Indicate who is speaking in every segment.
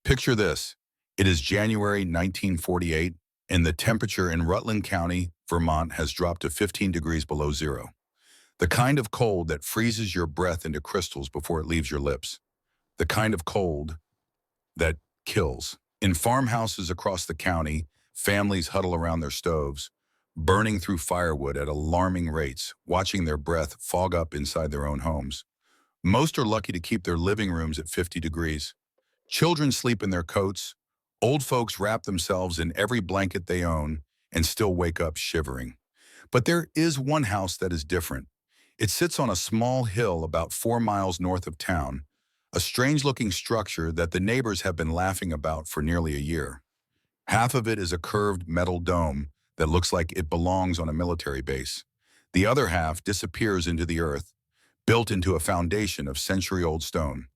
Speaker 1: Picture this. It is January 1948, and the temperature in Rutland County, Vermont has dropped to 15 degrees below zero. The kind of cold that freezes your breath into crystals before it leaves your lips. The kind of cold that kills. In farmhouses across the county, families huddle around their stoves, burning through firewood at alarming rates, watching their breath fog up inside their own homes. Most are lucky to keep their living rooms at 50 degrees. Children sleep in their coats. Old folks wrap themselves in every blanket they own and still wake up shivering. But there is one house that is different. It sits on a small hill about 4 miles north of town, a strange-looking structure that the neighbors have been laughing about for nearly a year. Half of it is a curved metal dome that looks like it belongs on a military base. The other half disappears into the earth, built into a foundation of century-old stone.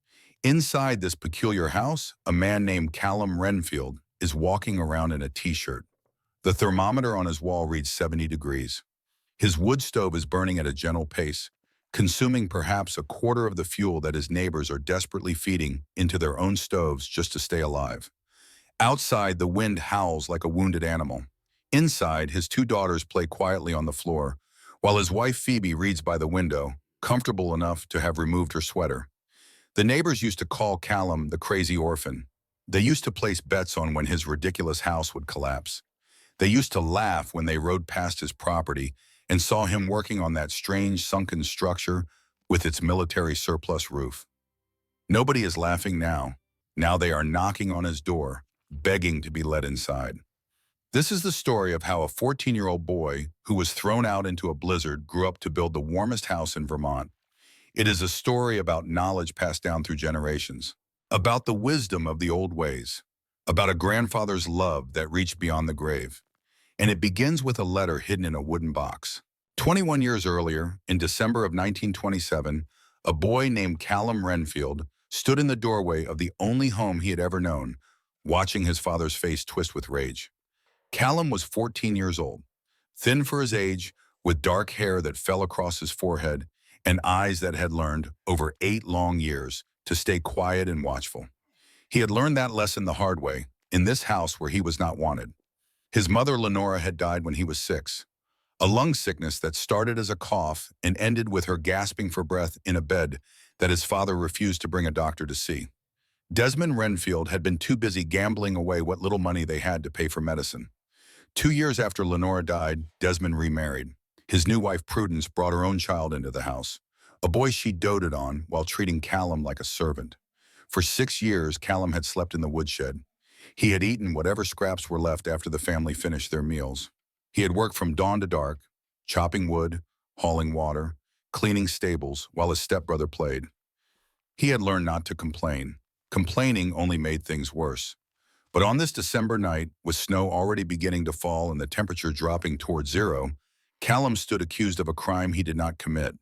Speaker 1: Inside this peculiar house, a man named Callum Renfield is walking around in a t-shirt. The thermometer on his wall reads 70 degrees. His wood stove is burning at a gentle pace, consuming perhaps a quarter of the fuel that his neighbors are desperately feeding into their own stoves just to stay alive. Outside, the wind howls like a wounded animal. Inside, his 2 daughters play quietly on the floor, while his wife Phoebe reads by the window, comfortable enough to have removed her sweater. The neighbors used to call Callum the crazy orphan. They used to place bets on when his ridiculous house would collapse. They used to laugh when they rode past his property and saw him working on that strange sunken structure with its military surplus roof. Nobody is laughing now. Now they are knocking on his door, begging to be let inside. This is the story of how a 14-year-old boy who was thrown out into a blizzard grew up to build the warmest house in Vermont. It is a story about knowledge passed down through generations, about the wisdom of the old ways, about a grandfather's love that reached beyond the grave. And it begins with a letter hidden in a wooden box. 21 years earlier, in December of 1927, a boy named Callum Renfield stood in the doorway of the only home he had ever known, watching his father's face twist with rage. Callum was 14 years old, thin for his age, with dark hair that fell across his forehead, and eyes that had learned, over 8 long years, to stay quiet and watchful. He had learned that lesson the hard way, in this house where he was not wanted. His mother, Lenora, had died when he was 6. A lung sickness that started as a cough and ended with her gasping for breath in a bed that his father refused to bring a doctor to see. Desmond Renfield had been too busy gambling away what little money they had to pay for medicine. 2 years after Lenora died, Desmond remarried. His new wife, Prudence, brought her own child into the house, a boy she doted on while treating Callum like a servant. For 6 years, Callum had slept in the woodshed. He had eaten whatever scraps were left after the family finished their meals. He had worked from dawn to dark, chopping wood, hauling water, cleaning stables, while his stepbrother played. He had learned not to complain. Complaining only made things worse. But on this December night, with snow already beginning to fall and the temperature dropping toward zero, Callum stood accused of a crime he did not commit.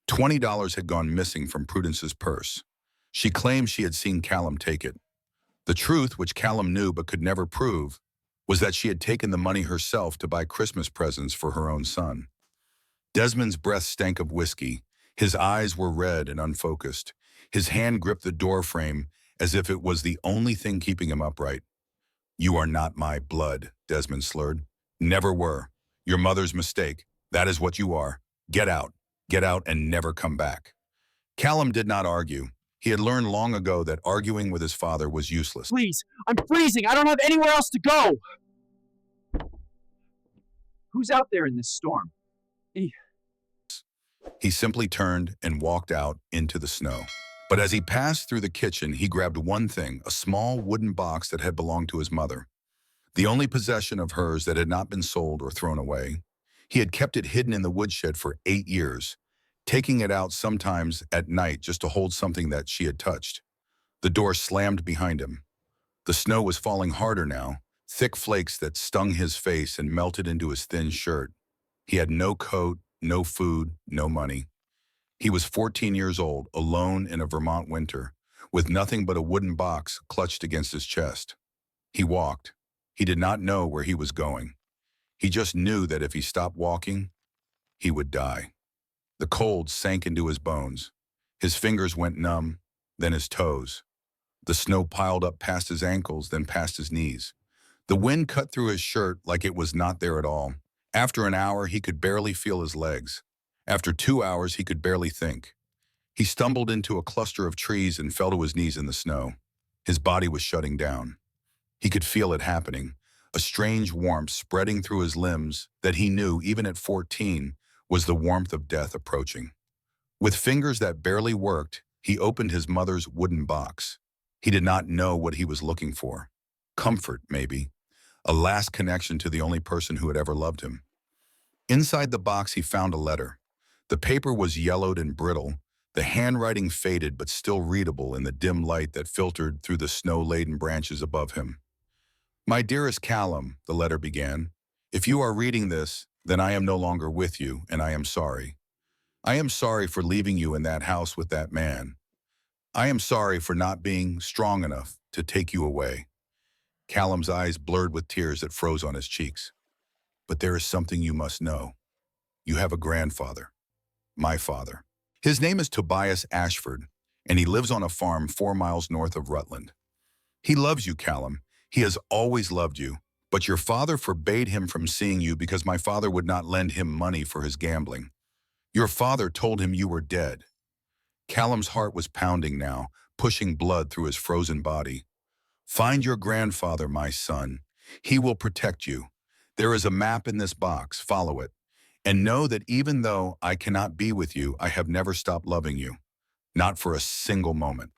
Speaker 1: $20 had gone missing from Prudence's purse. She claimed she had seen Callum take it. The truth, which Callum knew but could never prove, was that she had taken the money herself to buy Christmas presents for her own son. Desmond's breath stank of whiskey. His eyes were red and unfocused. His hand gripped the door frame as if it was the only thing keeping him upright. "You are not my blood," Desmond slurred. "Never were. Your mother's mistake. That is what you are. Get out. Get out and never come back." Callum did not argue. He had learned long ago that arguing with his father was useless.
Speaker 2: Please, I'm freezing. I don't have anywhere else to go. Who's out there in this storm?
Speaker 1: He simply turned and walked out into the snow. But as he passed through the kitchen, he grabbed one thing, a small wooden box that had belonged to his mother. The only possession of hers that had not been sold or thrown away. He had kept it hidden in the woodshed for 8 years, taking it out sometimes at night just to hold something that she had touched. The door slammed behind him. The snow was falling harder now, thick flakes that stung his face and melted into his thin shirt. He had no coat, no food, no money. He was 14 years old, alone in a Vermont winter, with nothing but a wooden box clutched against his chest. He walked. He did not know where he was going. He just knew that if he stopped walking, he would die. The cold sank into his bones. His fingers went numb, then his toes. The snow piled up past his ankles, then past his knees. The wind cut through his shirt like it was not there at all. After an hour, he could barely feel his legs. After 2 hours, he could barely think. He stumbled into a cluster of trees and fell to his knees in the snow. His body was shutting down. He could feel it happening, a strange warmth spreading through his limbs that he knew, even at 14, was the warmth of death approaching. With fingers that barely worked, he opened his mother's wooden box. He did not know what he was looking for. Comfort, maybe. A last connection to the only person who had ever loved him. Inside the box, he found a letter. The paper was yellowed and brittle, the handwriting faded but still readable in the dim light that filtered through the snow-laden branches above him. "My dearest Callum," the letter began, "if you are reading this, then I am no longer with you, and I am sorry. I am sorry for leaving you in that house with that man. I am sorry for not being strong enough to take you away." Callum's eyes blurred with tears that froze on his cheeks. "But there is something you must know. You have a grandfather. My father. His name is Tobias Ashford, and he lives on a farm 4 miles north of Rutland. He loves you, Callum. He has always loved you, but your father forbade him from seeing you because my father would not lend him money for his gambling. Your father told him you were dead." Callum's heart was pounding now, pushing blood through his frozen body. "Find your grandfather, my son. He will protect you. There is a map in this box. Follow it. And know that even though I cannot be with you, I have never stopped loving you. Not for a single moment."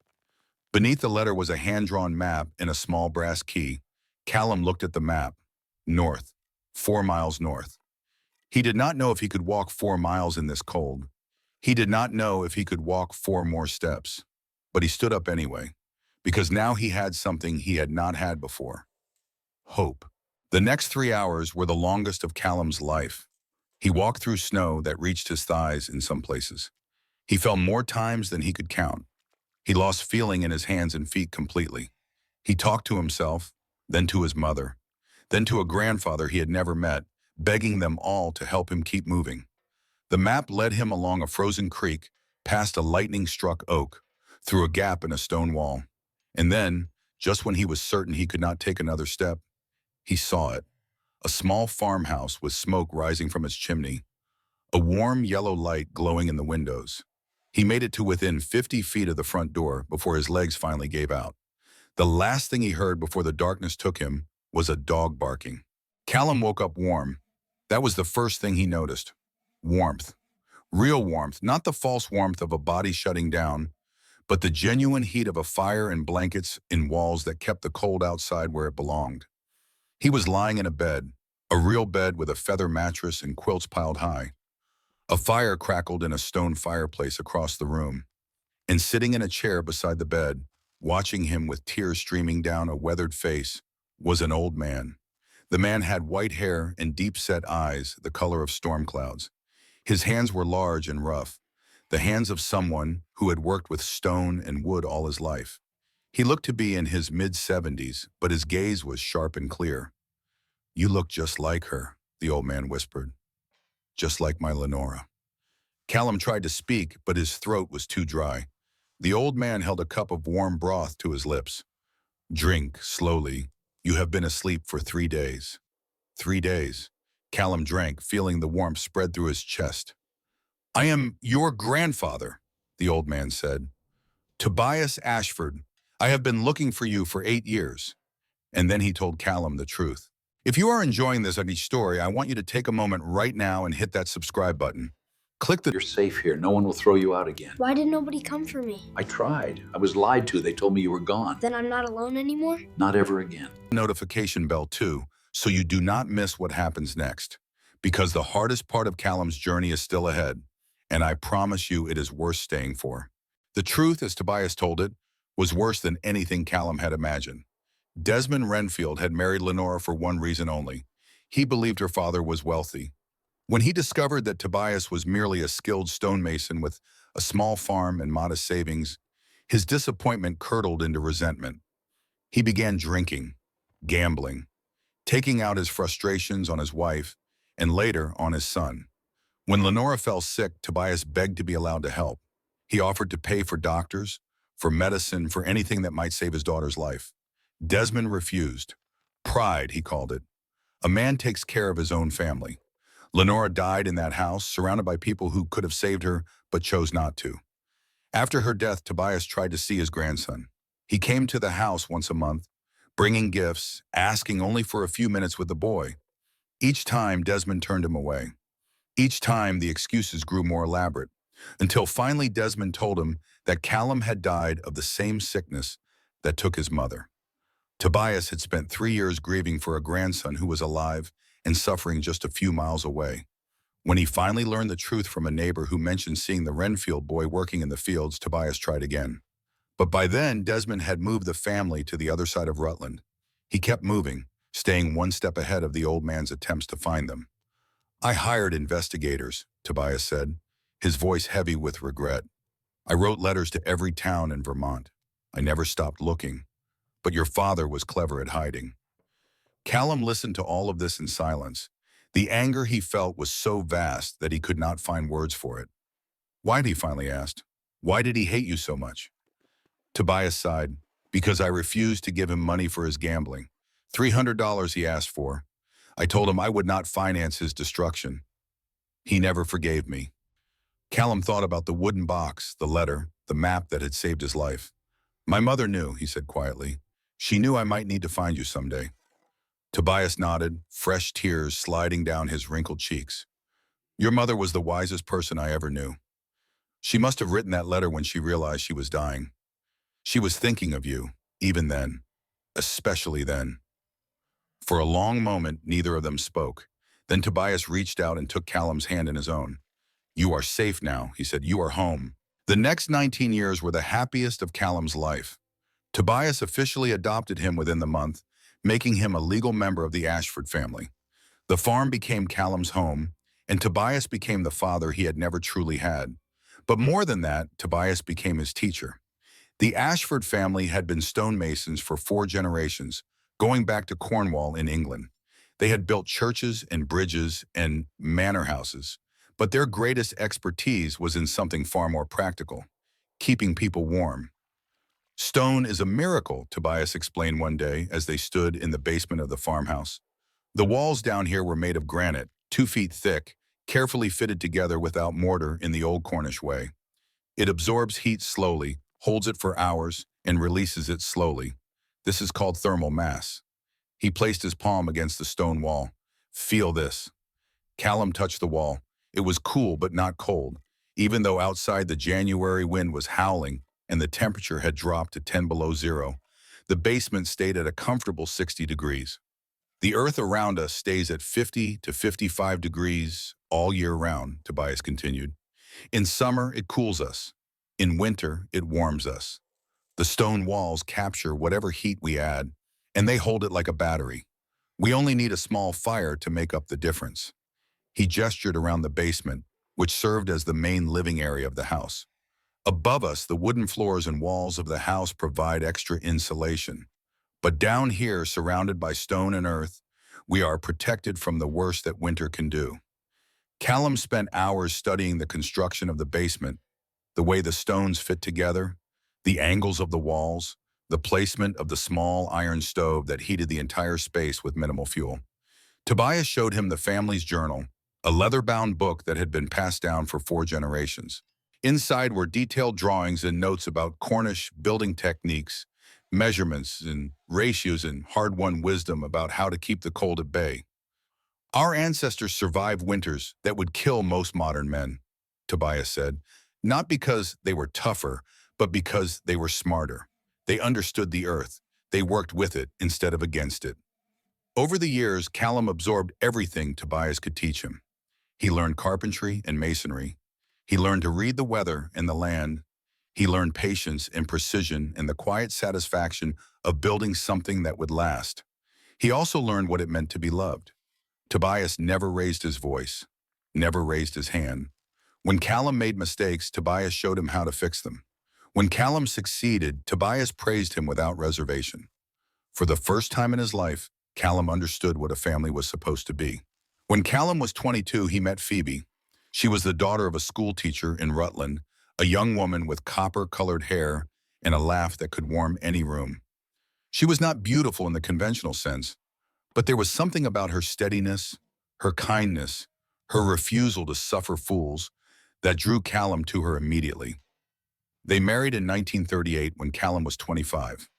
Speaker 1: Beneath the letter was a hand-drawn map and a small brass key. Callum looked at the map. North. 4 miles north. He did not know if he could walk 4 miles in this cold. He did not know if he could walk 4 more steps. But he stood up anyway, because now he had something he had not had before. Hope. The next 3 hours were the longest of Callum's life. He walked through snow that reached his thighs in some places. He fell more times than he could count. He lost feeling in his hands and feet completely. He talked to himself, then to his mother, then to a grandfather he had never met, begging them all to help him keep moving. The map led him along a frozen creek, past a lightning-struck oak, through a gap in a stone wall. And then, just when he was certain he could not take another step, he saw it. A small farmhouse with smoke rising from its chimney. A warm yellow light glowing in the windows. He made it to within 50 feet of the front door before his legs finally gave out. The last thing he heard before the darkness took him was a dog barking. Callum woke up warm. That was the first thing he noticed. Warmth. Real warmth, not the false warmth of a body shutting down, but the genuine heat of a fire and blankets in walls that kept the cold outside where it belonged. He was lying in a real bed with a feather mattress and quilts piled high. A fire crackled in a stone fireplace across the room, and sitting in a chair beside the bed, watching him with tears streaming down a weathered face, was an old man. The man had white hair and deep-set eyes, the color of storm clouds. His hands were large and rough, the hands of someone who had worked with stone and wood all his life. He looked to be in his mid-70s, but his gaze was sharp and clear. "You look just like her," the old man whispered. "Just like my Lenora." Callum tried to speak, but his throat was too dry. The old man held a cup of warm broth to his lips. "Drink, slowly. You have been asleep for 3 days." 3 days. Callum drank, feeling the warmth spread through his chest. "I am your grandfather," the old man said. "Tobias Ashford. I have been looking for you for 8 years. And then he told Callum the truth. If you are enjoying this ugly story, I want you to take a moment right now and hit that subscribe button.
Speaker 3: You're safe here. No one will throw you out again.
Speaker 4: Why did nobody come for me?
Speaker 3: I tried. I was lied to. They told me you were gone.
Speaker 4: Then I'm not alone anymore?
Speaker 3: Not ever again.
Speaker 1: Notification bell too, so you do not miss what happens next. Because the hardest part of Callum's journey is still ahead, and I promise you it is worth staying for. The truth, as Tobias told it, was worse than anything Callum had imagined. Desmond Renfield had married Lenora for one reason only. He believed her father was wealthy. When he discovered that Tobias was merely a skilled stonemason with a small farm and modest savings, his disappointment curdled into resentment. He began drinking, gambling, taking out his frustrations on his wife, and later on his son. When Lenora fell sick, Tobias begged to be allowed to help. He offered to pay for doctors, for medicine, for anything that might save his daughter's life. Desmond refused. Pride, he called it. A man takes care of his own family. Lenora died in that house, surrounded by people who could have saved her, but chose not to. After her death, Tobias tried to see his grandson. He came to the house once a month, bringing gifts, asking only for a few minutes with the boy. Each time, Desmond turned him away. Each time, the excuses grew more elaborate, until finally Desmond told him that Callum had died of the same sickness that took his mother. Tobias had spent 3 years grieving for a grandson who was alive and suffering just a few miles away. When he finally learned the truth from a neighbor who mentioned seeing the Renfield boy working in the fields, Tobias tried again. But by then, Desmond had moved the family to the other side of Rutland. He kept moving, staying one step ahead of the old man's attempts to find them. "I hired investigators," Tobias said, his voice heavy with regret. "I wrote letters to every town in Vermont. I never stopped looking. But your father was clever at hiding." Callum listened to all of this in silence. The anger he felt was so vast that he could not find words for it. "Why?" he finally asked. "Why did he hate you so much?" Tobias sighed. "Because I refused to give him money for his gambling. $300 he asked for. I told him I would not finance his destruction. He never forgave me." Callum thought about the wooden box, the letter, the map that had saved his life. "My mother knew," he said quietly. "She knew I might need to find you someday." Tobias nodded, fresh tears sliding down his wrinkled cheeks. "Your mother was the wisest person I ever knew. She must have written that letter when she realized she was dying. She was thinking of you, even then, especially then." For a long moment, neither of them spoke. Then Tobias reached out and took Callum's hand in his own. "You are safe now," he said. "You are home." The next 19 years were the happiest of Callum's life. Tobias officially adopted him within the month, making him a legal member of the Ashford family. The farm became Callum's home, and Tobias became the father he had never truly had. But more than that, Tobias became his teacher. The Ashford family had been stonemasons for 4 generations, going back to Cornwall in England. They had built churches and bridges and manor houses, but their greatest expertise was in something far more practical: keeping people warm. "Stone is a miracle," Tobias explained one day as they stood in the basement of the farmhouse. "The walls down here were made of granite, 2 feet thick, carefully fitted together without mortar in the old Cornish way. It absorbs heat slowly, holds it for hours, and releases it slowly. This is called thermal mass." He placed his palm against the stone wall. "Feel this." Callum touched the wall. It was cool but not cold, even though outside the January wind was howling and the temperature had dropped to 10 below zero. The basement stayed at a comfortable 60 degrees. "The earth around us stays at 50 to 55 degrees all year round," Tobias continued. "In summer, it cools us. In winter, it warms us. The stone walls capture whatever heat we add, and they hold it like a battery. We only need a small fire to make up the difference." He gestured around the basement, which served as the main living area of the house. "Above us, the wooden floors and walls of the house provide extra insulation. But down here, surrounded by stone and earth, we are protected from the worst that winter can do." Callum spent hours studying the construction of the basement, the way the stones fit together, the angles of the walls, the placement of the small iron stove that heated the entire space with minimal fuel. Tobias showed him the family's journal, a leather-bound book that had been passed down for 4 generations. Inside were detailed drawings and notes about Cornish building techniques, measurements and ratios, and hard-won wisdom about how to keep the cold at bay. "Our ancestors survived winters that would kill most modern men," Tobias said, "not because they were tougher, but because they were smarter. They understood the earth. They worked with it instead of against it." Over the years, Callum absorbed everything Tobias could teach him. He learned carpentry and masonry. He learned to read the weather and the land. He learned patience and precision and the quiet satisfaction of building something that would last. He also learned what it meant to be loved. Tobias never raised his voice, never raised his hand. When Callum made mistakes, Tobias showed him how to fix them. When Callum succeeded, Tobias praised him without reservation. For the first time in his life, Callum understood what a family was supposed to be. When Callum was 22, he met Phoebe. She was the daughter of a school teacher in Rutland, a young woman with copper-colored hair and a laugh that could warm any room. She was not beautiful in the conventional sense, but there was something about her steadiness, her kindness, her refusal to suffer fools that drew Callum to her immediately. They married in 1938 when Callum was 25.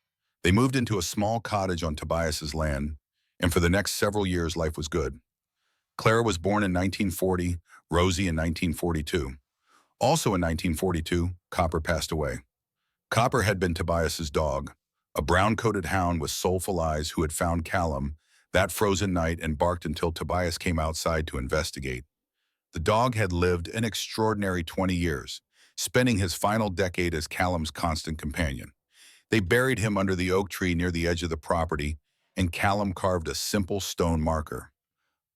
Speaker 1: They moved into a small cottage on Tobias's land, and for the next several years life was good. Clara was born in 1940, Rosie in 1942. Also in 1942, Copper passed away. Copper had been Tobias's dog, a brown-coated hound with soulful eyes who had found Callum that frozen night and barked until Tobias came outside to investigate. The dog had lived an extraordinary 20 years, spending his final decade as Callum's constant companion. They buried him under the oak tree near the edge of the property, and Callum carved a simple stone marker.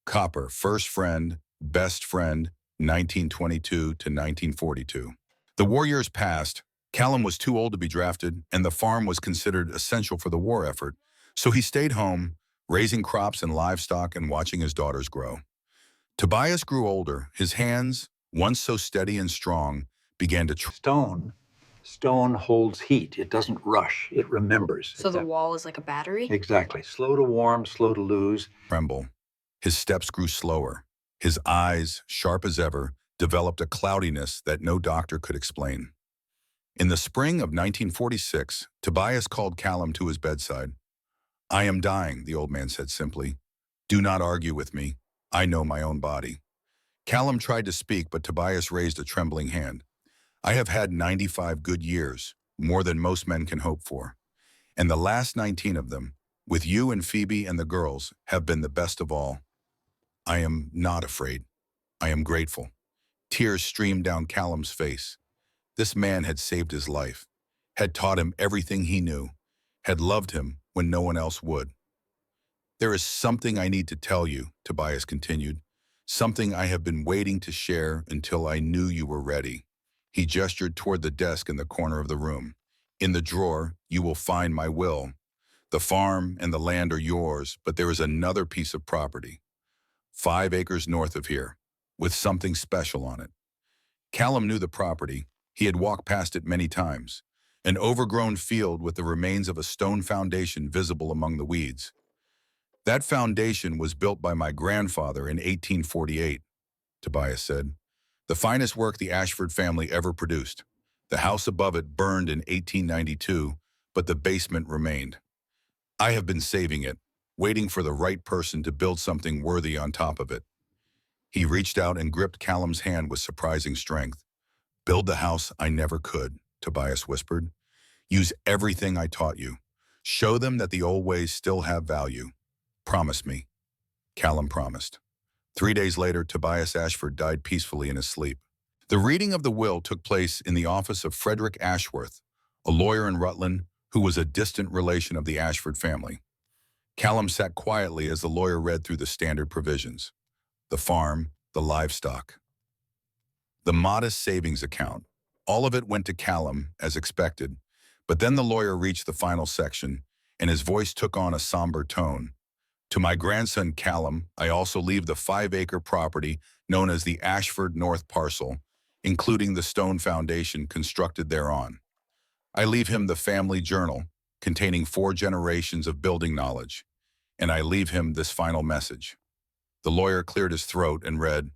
Speaker 1: Copper, first friend, best friend, 1922 to 1942. The war years passed. Callum was too old to be drafted, and the farm was considered essential for the war effort, so he stayed home, raising crops and livestock and watching his daughters grow. Tobias grew older. His hands, once so steady and strong, began to
Speaker 3: Stone holds heat. It doesn't rush. It remembers.
Speaker 4: So the wall is like a battery?
Speaker 3: Exactly. Slow to warm, slow to lose.
Speaker 1: tremble. His steps grew slower. His eyes, sharp as ever, developed a cloudiness that no doctor could explain. In the spring of 1946, Tobias called Callum to his bedside. "I am dying," the old man said simply. "Do not argue with me. I know my own body." Callum tried to speak, but Tobias raised a trembling hand. "I have had 95 good years, more than most men can hope for. And the last 19 of them, with you and Phoebe and the girls, have been the best of all. I am not afraid. I am grateful." Tears streamed down Callum's face. This man had saved his life, had taught him everything he knew, had loved him when no one else would. "There is something I need to tell you," Tobias continued, "something I have been waiting to share until I knew you were ready." He gestured toward the desk in the corner of the room. "In the drawer, you will find my will. The farm and the land are yours, but there is another piece of property, 5 acres north of here, with something special on it." Callum knew the property. He had walked past it many times, an overgrown field with the remains of a stone foundation visible among the weeds. "That foundation was built by my grandfather in 1848, Tobias said. "The finest work the Ashford family ever produced. The house above it burned in 1892, but the basement remained. I have been saving it, waiting for the right person to build something worthy on top of it." He reached out and gripped Callum's hand with surprising strength. "Build the house I never could," Tobias whispered. "Use everything I taught you. Show them that the old ways still have value. Promise me." Callum promised. 3 days later, Tobias Ashford died peacefully in his sleep. The reading of the will took place in the office of Frederick Ashworth, a lawyer in Rutland who was a distant relation of the Ashford family. Callum sat quietly as the lawyer read through the standard provisions. The farm, the livestock, the modest savings account. All of it went to Callum, as expected, but then the lawyer reached the final section, and his voice took on a somber tone. "To my grandson Callum, I also leave the 5-acre property known as the Ashford North Parcel, including the stone foundation constructed thereon. I leave him the family journal, containing 4 generations of building knowledge, and I leave him this final message." The lawyer cleared his throat and read,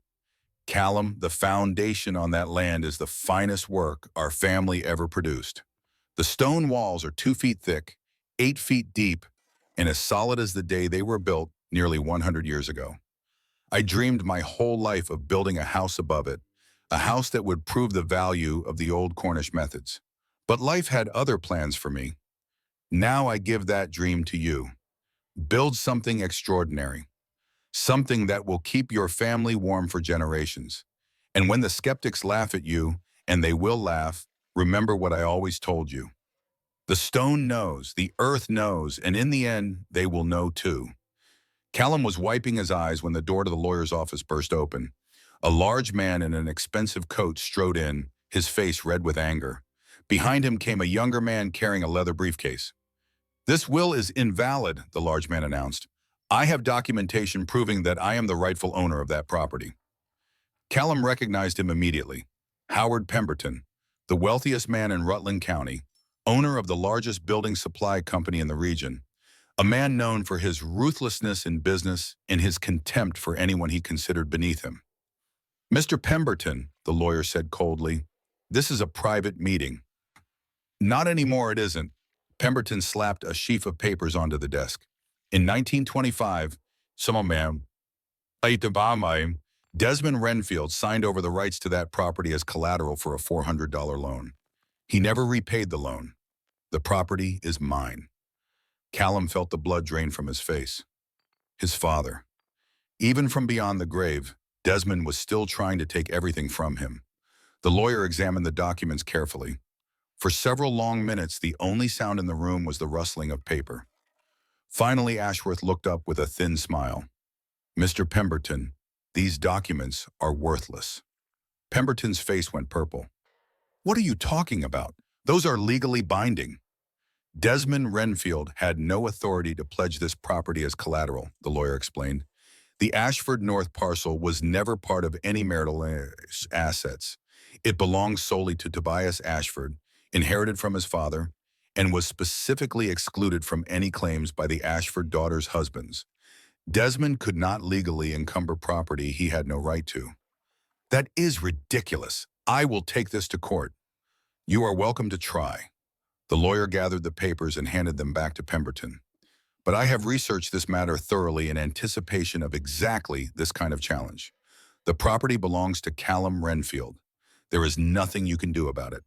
Speaker 1: "Callum, the foundation on that land is the finest work our family ever produced. The stone walls are 2 feet thick, 8 feet deep, and as solid as the day they were built nearly 100 years ago. I dreamed my whole life of building a house above it, a house that would prove the value of the old Cornish methods. But life had other plans for me. Now I give that dream to you. Build something extraordinary, something that will keep your family warm for generations. And when the skeptics laugh at you, and they will laugh, remember what I always told you. The stone knows, the earth knows, and in the end, they will know too." Callum was wiping his eyes when the door to the lawyer's office burst open. A large man in an expensive coat strode in, his face red with anger. Behind him came a younger man carrying a leather briefcase. "This will is invalid," the large man announced. "I have documentation proving that I am the rightful owner of that property." Callum recognized him immediately. Howard Pemberton, the wealthiest man in Rutland County, owner of the largest building supply company in the region, a man known for his ruthlessness in business and his contempt for anyone he considered beneath him. "Mr. Pemberton," the lawyer said coldly, "this is a private meeting." "Not anymore, it isn't." Pemberton slapped a sheaf of papers onto the desk. "In 1925, Desmond Renfield signed over the rights to that property as collateral for a $400 loan. He never repaid the loan. The property is mine." Callum felt the blood drain from his face. His father. Even from beyond the grave, Desmond was still trying to take everything from him. The lawyer examined the documents carefully. For several long minutes, the only sound in the room was the rustling of paper. Finally, Ashworth looked up with a thin smile. "Mr. Pemberton, these documents are worthless." Pemberton's face went purple. "What are you talking about? Those are legally binding." "Desmond Renfield had no authority to pledge this property as collateral," the lawyer explained. "The Ashford North parcel was never part of any marital assets. It belonged solely to Tobias Ashford, inherited from his father, and was specifically excluded from any claims by the Ashford daughters' husbands. Desmond could not legally encumber property he had no right to." "That is ridiculous. I will take this to court." "You are welcome to try." The lawyer gathered the papers and handed them back to Pemberton. "But I have researched this matter thoroughly in anticipation of exactly this kind of challenge. The property belongs to Callum Renfield. There is nothing you can do about it."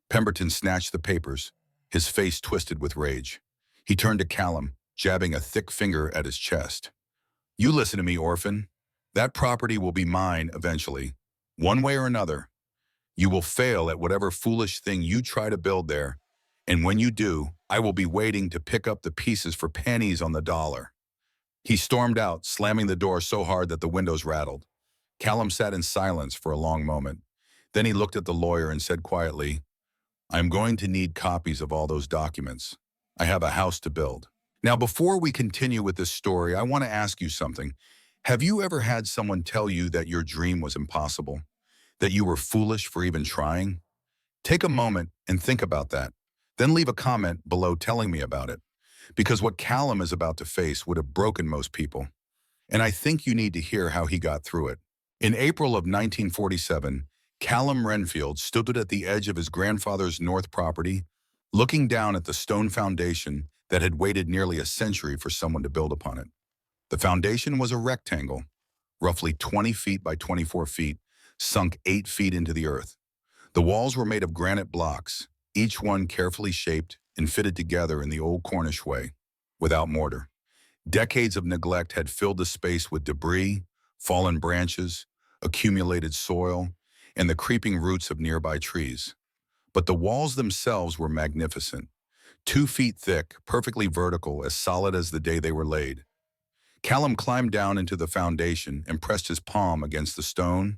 Speaker 1: Pemberton snatched the papers, his face twisted with rage. He turned to Callum, jabbing a thick finger at his chest. "You listen to me, Orphan. That property will be mine eventually, one way or another. You will fail at whatever foolish thing you try to build there, and when you do, I will be waiting to pick up the pieces for pennies on the dollar." He stormed out, slamming the door so hard that the windows rattled. Callum sat in silence for a long moment. Then he looked at the lawyer and said quietly, "I'm going to need copies of all those documents. I have a house to build." Now, before we continue with this story, I want to ask you something. Have you ever had someone tell you that your dream was impossible? That you were foolish for even trying? Take a moment and think about that. Then leave a comment below telling me about it. Because what Callum is about to face would have broken most people. And I think you need to hear how he got through it. In April of 1947, Callum Renfield stood at the edge of his grandfather's north property, looking down at the stone foundation that had waited nearly a century for someone to build upon it. The foundation was a rectangle, roughly 20 feet by 24 feet, sunk 8 feet into the earth. The walls were made of granite blocks, each one carefully shaped and fitted together in the old Cornish way, without mortar. Decades of neglect had filled the space with debris, fallen branches, accumulated soil, and the creeping roots of nearby trees. But the walls themselves were magnificent, 2 feet thick, perfectly vertical, as solid as the day they were laid. Callum climbed down into the foundation and pressed his palm against the stone,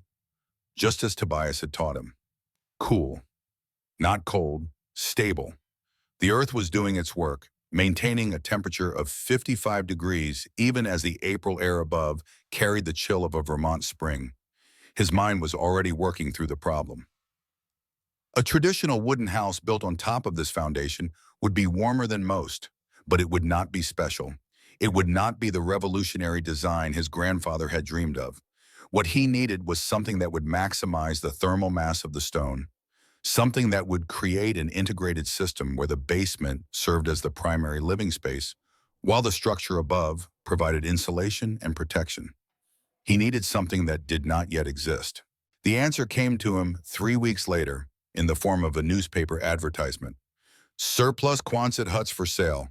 Speaker 1: just as Tobias had taught him. Cool. Not cold, stable. The earth was doing its work, maintaining a temperature of 55 degrees even as the April air above carried the chill of a Vermont spring. His mind was already working through the problem. A traditional wooden house built on top of this foundation would be warmer than most, but it would not be special. It would not be the revolutionary design his grandfather had dreamed of. What he needed was something that would maximize the thermal mass of the stone, something that would create an integrated system where the basement served as the primary living space, while the structure above provided insulation and protection. He needed something that did not yet exist. The answer came to him 3 weeks later in the form of a newspaper advertisement. Surplus Quonset huts for sale,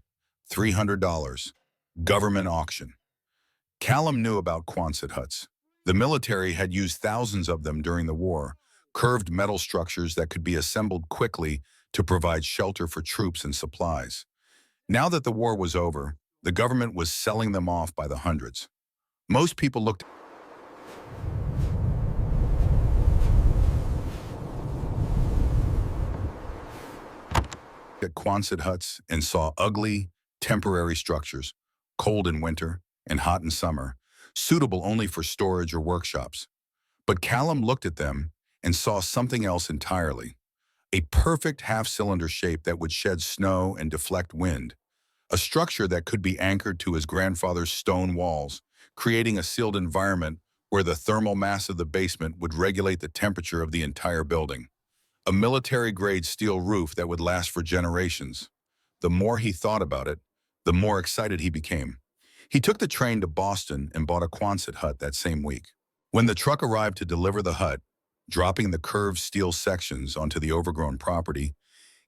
Speaker 1: $300, government auction. Callum knew about Quonset huts. The military had used thousands of them during the war, curved metal structures that could be assembled quickly to provide shelter for troops and supplies. Now that the war was over, the government was selling them off by the hundreds. Most people looked at Quonset huts and saw ugly, temporary structures, cold in winter and hot in summer, suitable only for storage or workshops. But Callum looked at them and saw something else entirely, A perfect half-cylinder shape that would shed snow and deflect wind. A structure that could be anchored to his grandfather's stone walls, creating a sealed environment where the thermal mass of the basement would regulate the temperature of the entire building. A military-grade steel roof that would last for generations. The more he thought about it, the more excited he became. He took the train to Boston and bought a Quonset hut that same week. When the truck arrived to deliver the hut, dropping the curved steel sections onto the overgrown property,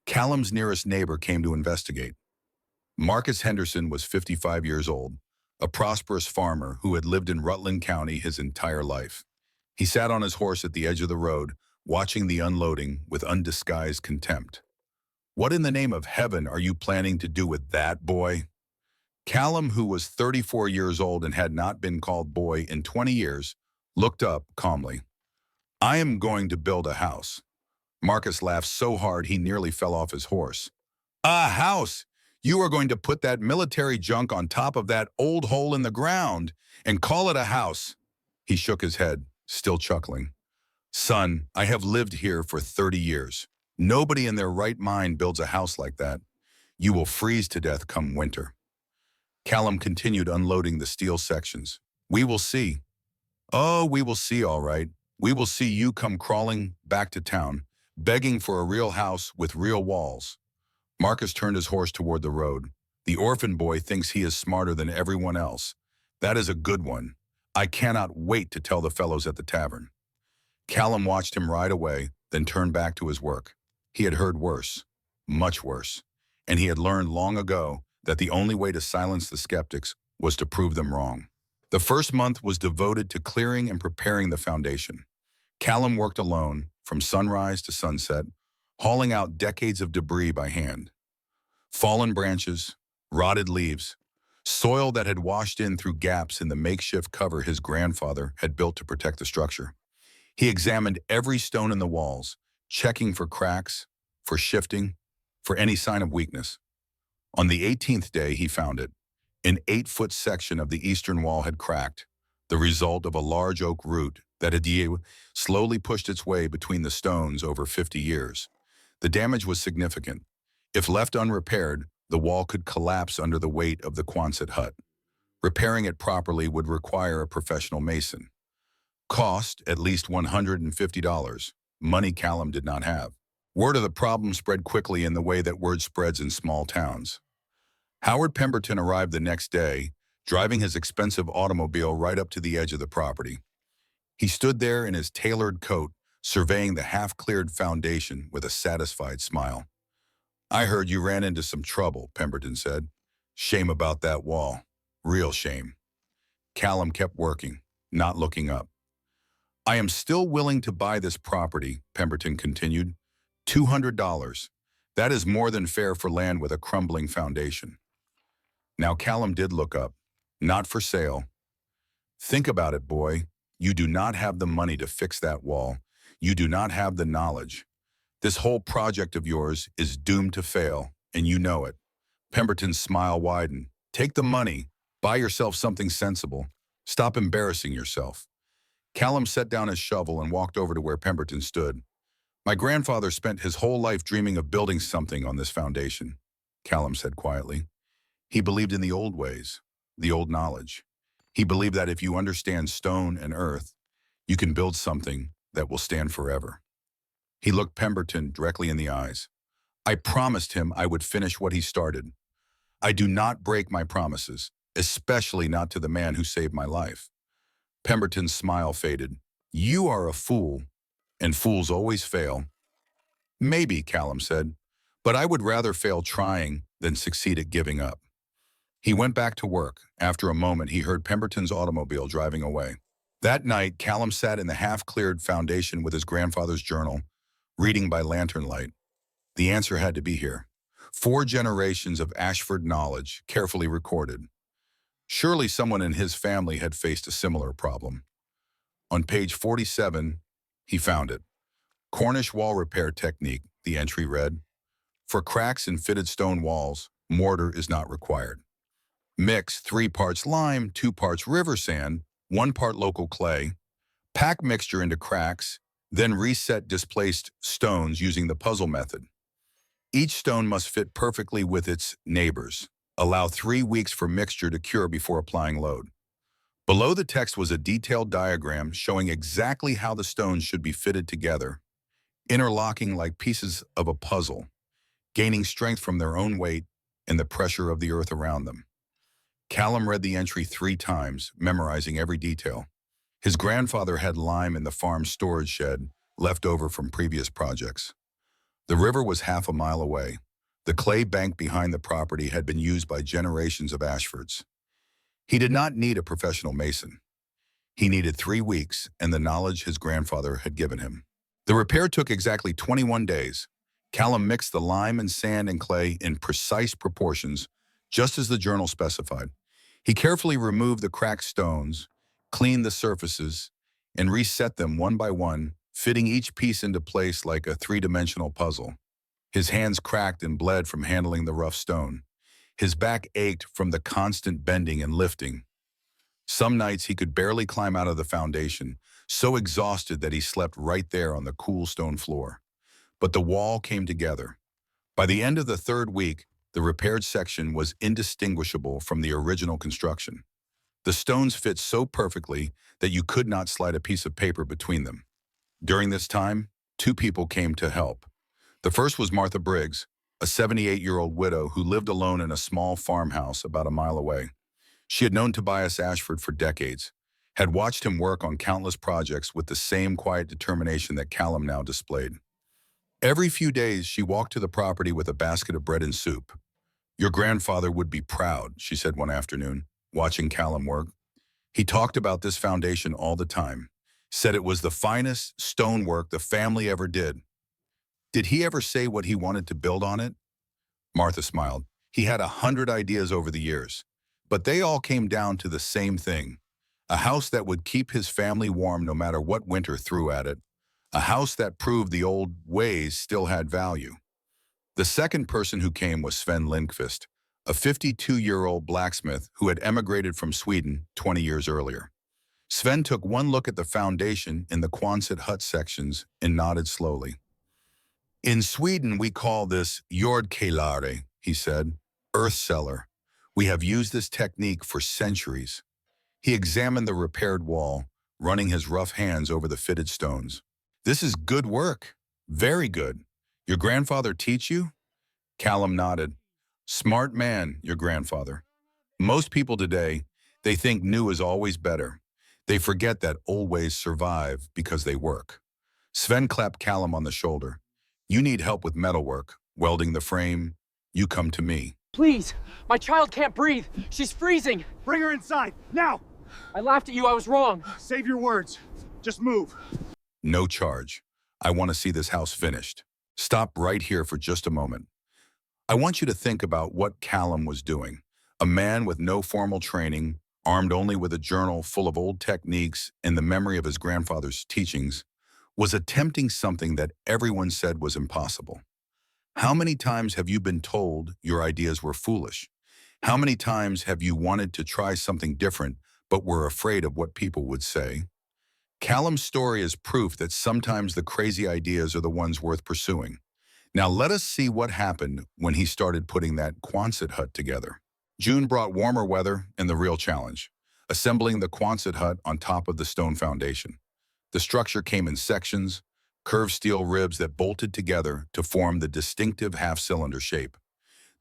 Speaker 1: Callum's nearest neighbor came to investigate. Marcus Henderson was 55 years old, a prosperous farmer who had lived in Rutland County his entire life. He sat on his horse at the edge of the road, watching the unloading with undisguised contempt. "What in the name of heaven are you planning to do with that, boy?" Callum, who was 34 years old and had not been called boy in 20 years, looked up calmly. "I am going to build a house." Marcus laughed so hard he nearly fell off his horse. "A house? You are going to put that military junk on top of that old hole in the ground and call it a house?" He shook his head, still chuckling. "Son, I have lived here for 30 years. Nobody in their right mind builds a house like that. You will freeze to death come winter." Callum continued unloading the steel sections. "We will see." "Oh, we will see, all right. We will see you come crawling back to town, begging for a real house with real walls." Marcus turned his horse toward the road. "The orphan boy thinks he is smarter than everyone else. That is a good one. I cannot wait to tell the fellows at the tavern." Callum watched him ride away, then turned back to his work. He had heard worse, much worse, and he had learned long ago that the only way to silence the skeptics was to prove them wrong. The first month was devoted to clearing and preparing the foundation. Callum worked alone, from sunrise to sunset, hauling out decades of debris by hand. Fallen branches, rotted leaves, soil that had washed in through gaps in the makeshift cover his grandfather had built to protect the structure. He examined every stone in the walls, checking for cracks, for shifting, for any sign of weakness. On the 18th day, he found it. An 8-foot section of the eastern wall had cracked, the result of a large oak root that had slowly pushed its way between the stones over 50 years. The damage was significant. If left unrepaired, the wall could collapse under the weight of the Quonset hut. Repairing it properly would require a professional mason. Cost at least $150, money Callum did not have. Word of the problem spread quickly in the way that word spreads in small towns. Howard Pemberton arrived the next day, driving his expensive automobile right up to the edge of the property. He stood there in his tailored coat, surveying the half-cleared foundation with a satisfied smile. "I heard you ran into some trouble," Pemberton said. "Shame about that wall. Real shame." Callum kept working, not looking up. "I am still willing to buy this property," Pemberton continued. $200. That is more than fair for land with a crumbling foundation. Now Callum did look up. "Not for sale." "Think about it, boy. You do not have the money to fix that wall. You do not have the knowledge. This whole project of yours is doomed to fail, and you know it." Pemberton's smile widened. "Take the money. Buy yourself something sensible. Stop embarrassing yourself." Callum set down his shovel and walked over to where Pemberton stood. "My grandfather spent his whole life dreaming of building something on this foundation," Callum said quietly. "He believed in the old ways, the old knowledge. He believed that if you understand stone and earth, you can build something that will stand forever." He looked Pemberton directly in the eyes. "I promised him I would finish what he started. I do not break my promises, especially not to the man who saved my life." Pemberton's smile faded. "You are a fool, and fools always fail." "Maybe," Callum said, "but I would rather fail trying than succeed at giving up." He went back to work. After a moment, he heard Pemberton's automobile driving away. That night, Callum sat in the half-cleared foundation with his grandfather's journal, reading by lantern light. The answer had to be here. 4 generations of Ashford knowledge, carefully recorded. Surely someone in his family had faced a similar problem. On page 47, he found it. "Cornish wall repair technique," the entry read. "For cracks in fitted stone walls, mortar is not required. Mix 3 parts lime, 2 parts river sand, 1 part local clay. Pack mixture into cracks, Then reset displaced stones using the puzzle method. Each stone must fit perfectly with its neighbors. Allow 3 weeks for mixture to cure before applying load. Below the text was a detailed diagram showing exactly how the stones should be fitted together, interlocking like pieces of a puzzle, gaining strength from their own weight and the pressure of the earth around them. Callum read the entry 3 times, memorizing every detail. His grandfather had lime in the farm's storage shed, left over from previous projects. The river was half a mile away. The clay bank behind the property had been used by generations of Ashfords. He did not need a professional mason. He needed 3 weeks and the knowledge his grandfather had given him. The repair took exactly 21 days. Callum mixed the lime and sand and clay in precise proportions, just as the journal specified. He carefully removed the cracked stones, cleaned the surfaces, and reset them one by one, fitting each piece into place like a 3-dimensional puzzle. His hands cracked and bled from handling the rough stone. His back ached from the constant bending and lifting. Some nights he could barely climb out of the foundation, so exhausted that he slept right there on the cool stone floor. But the wall came together. By the end of the 3rd week, the repaired section was indistinguishable from the original construction. The stones fit so perfectly that you could not slide a piece of paper between them. During this time, 2 people came to help. The first was Martha Briggs, a 78-year-old widow who lived alone in a small farmhouse about a mile away. She had known Tobias Ashford for decades, had watched him work on countless projects with the same quiet determination that Callum now displayed. Every few days, she walked to the property with a basket of bread and soup. "Your grandfather would be proud," she said one afternoon, watching Callum work. He talked about this foundation all the time, said it was the finest stonework the family ever did. Did he ever say what he wanted to build on it? Martha smiled. He had 100 ideas over the years, but they all came down to the same thing: a house that would keep his family warm no matter what winter threw at it, a house that proved the old ways still had value. The second person who came was Sven Lindqvist, a 52-year-old blacksmith who had emigrated from Sweden 20 years earlier. Sven took one look at the foundation in the Quonset hut sections and nodded slowly. "In Sweden, we call this jordkällare," he said, "earth cellar. We have used this technique for centuries." He examined the repaired wall, running his rough hands over the fitted stones. "This is good work. Very good. Your grandfather teach you?" Callum nodded. "Smart man, your grandfather. Most people today, they think new is always better. They forget that old ways survive because they work." Sven clapped Callum on the shoulder. "You need help with metalwork, welding the frame. You come to me."
Speaker 2: Please, my child can't breathe. She's freezing.
Speaker 5: Bring her inside, now!
Speaker 2: I laughed at you. I was wrong.
Speaker 5: Save your words. Just move.
Speaker 1: "No charge. I want to see this house finished. Stop right here for just a moment. I want you to think about what Callum was doing. A man with no formal training, armed only with a journal full of old techniques and the memory of his grandfather's teachings, was attempting something that everyone said was impossible. How many times have you been told your ideas were foolish? How many times have you wanted to try something different but were afraid of what people would say? Callum's story is proof that sometimes the crazy ideas are the ones worth pursuing. Now let us see what happened when he started putting that Quonset hut together. June brought warmer weather and the real challenge: assembling the Quonset hut on top of the stone foundation. The structure came in sections, curved steel ribs that bolted together to form the distinctive half-cylinder shape.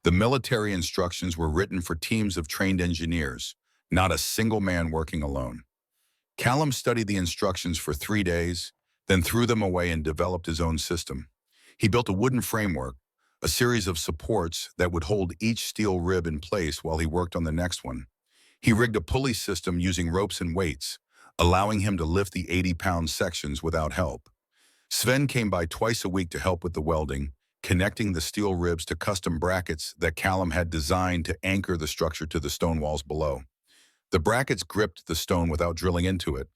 Speaker 1: The military instructions were written for teams of trained engineers, not a single man working alone. Callum studied the instructions for 3 days, then threw them away and developed his own system. He built a wooden framework, a series of supports that would hold each steel rib in place while he worked on the next one. He rigged a pulley system using ropes and weights, allowing him to lift the 80-pound sections without help. Sven came by twice a week to help with the welding, connecting the steel ribs to custom brackets that Callum had designed to anchor the structure to the stone walls below. The brackets gripped the stone without drilling into it,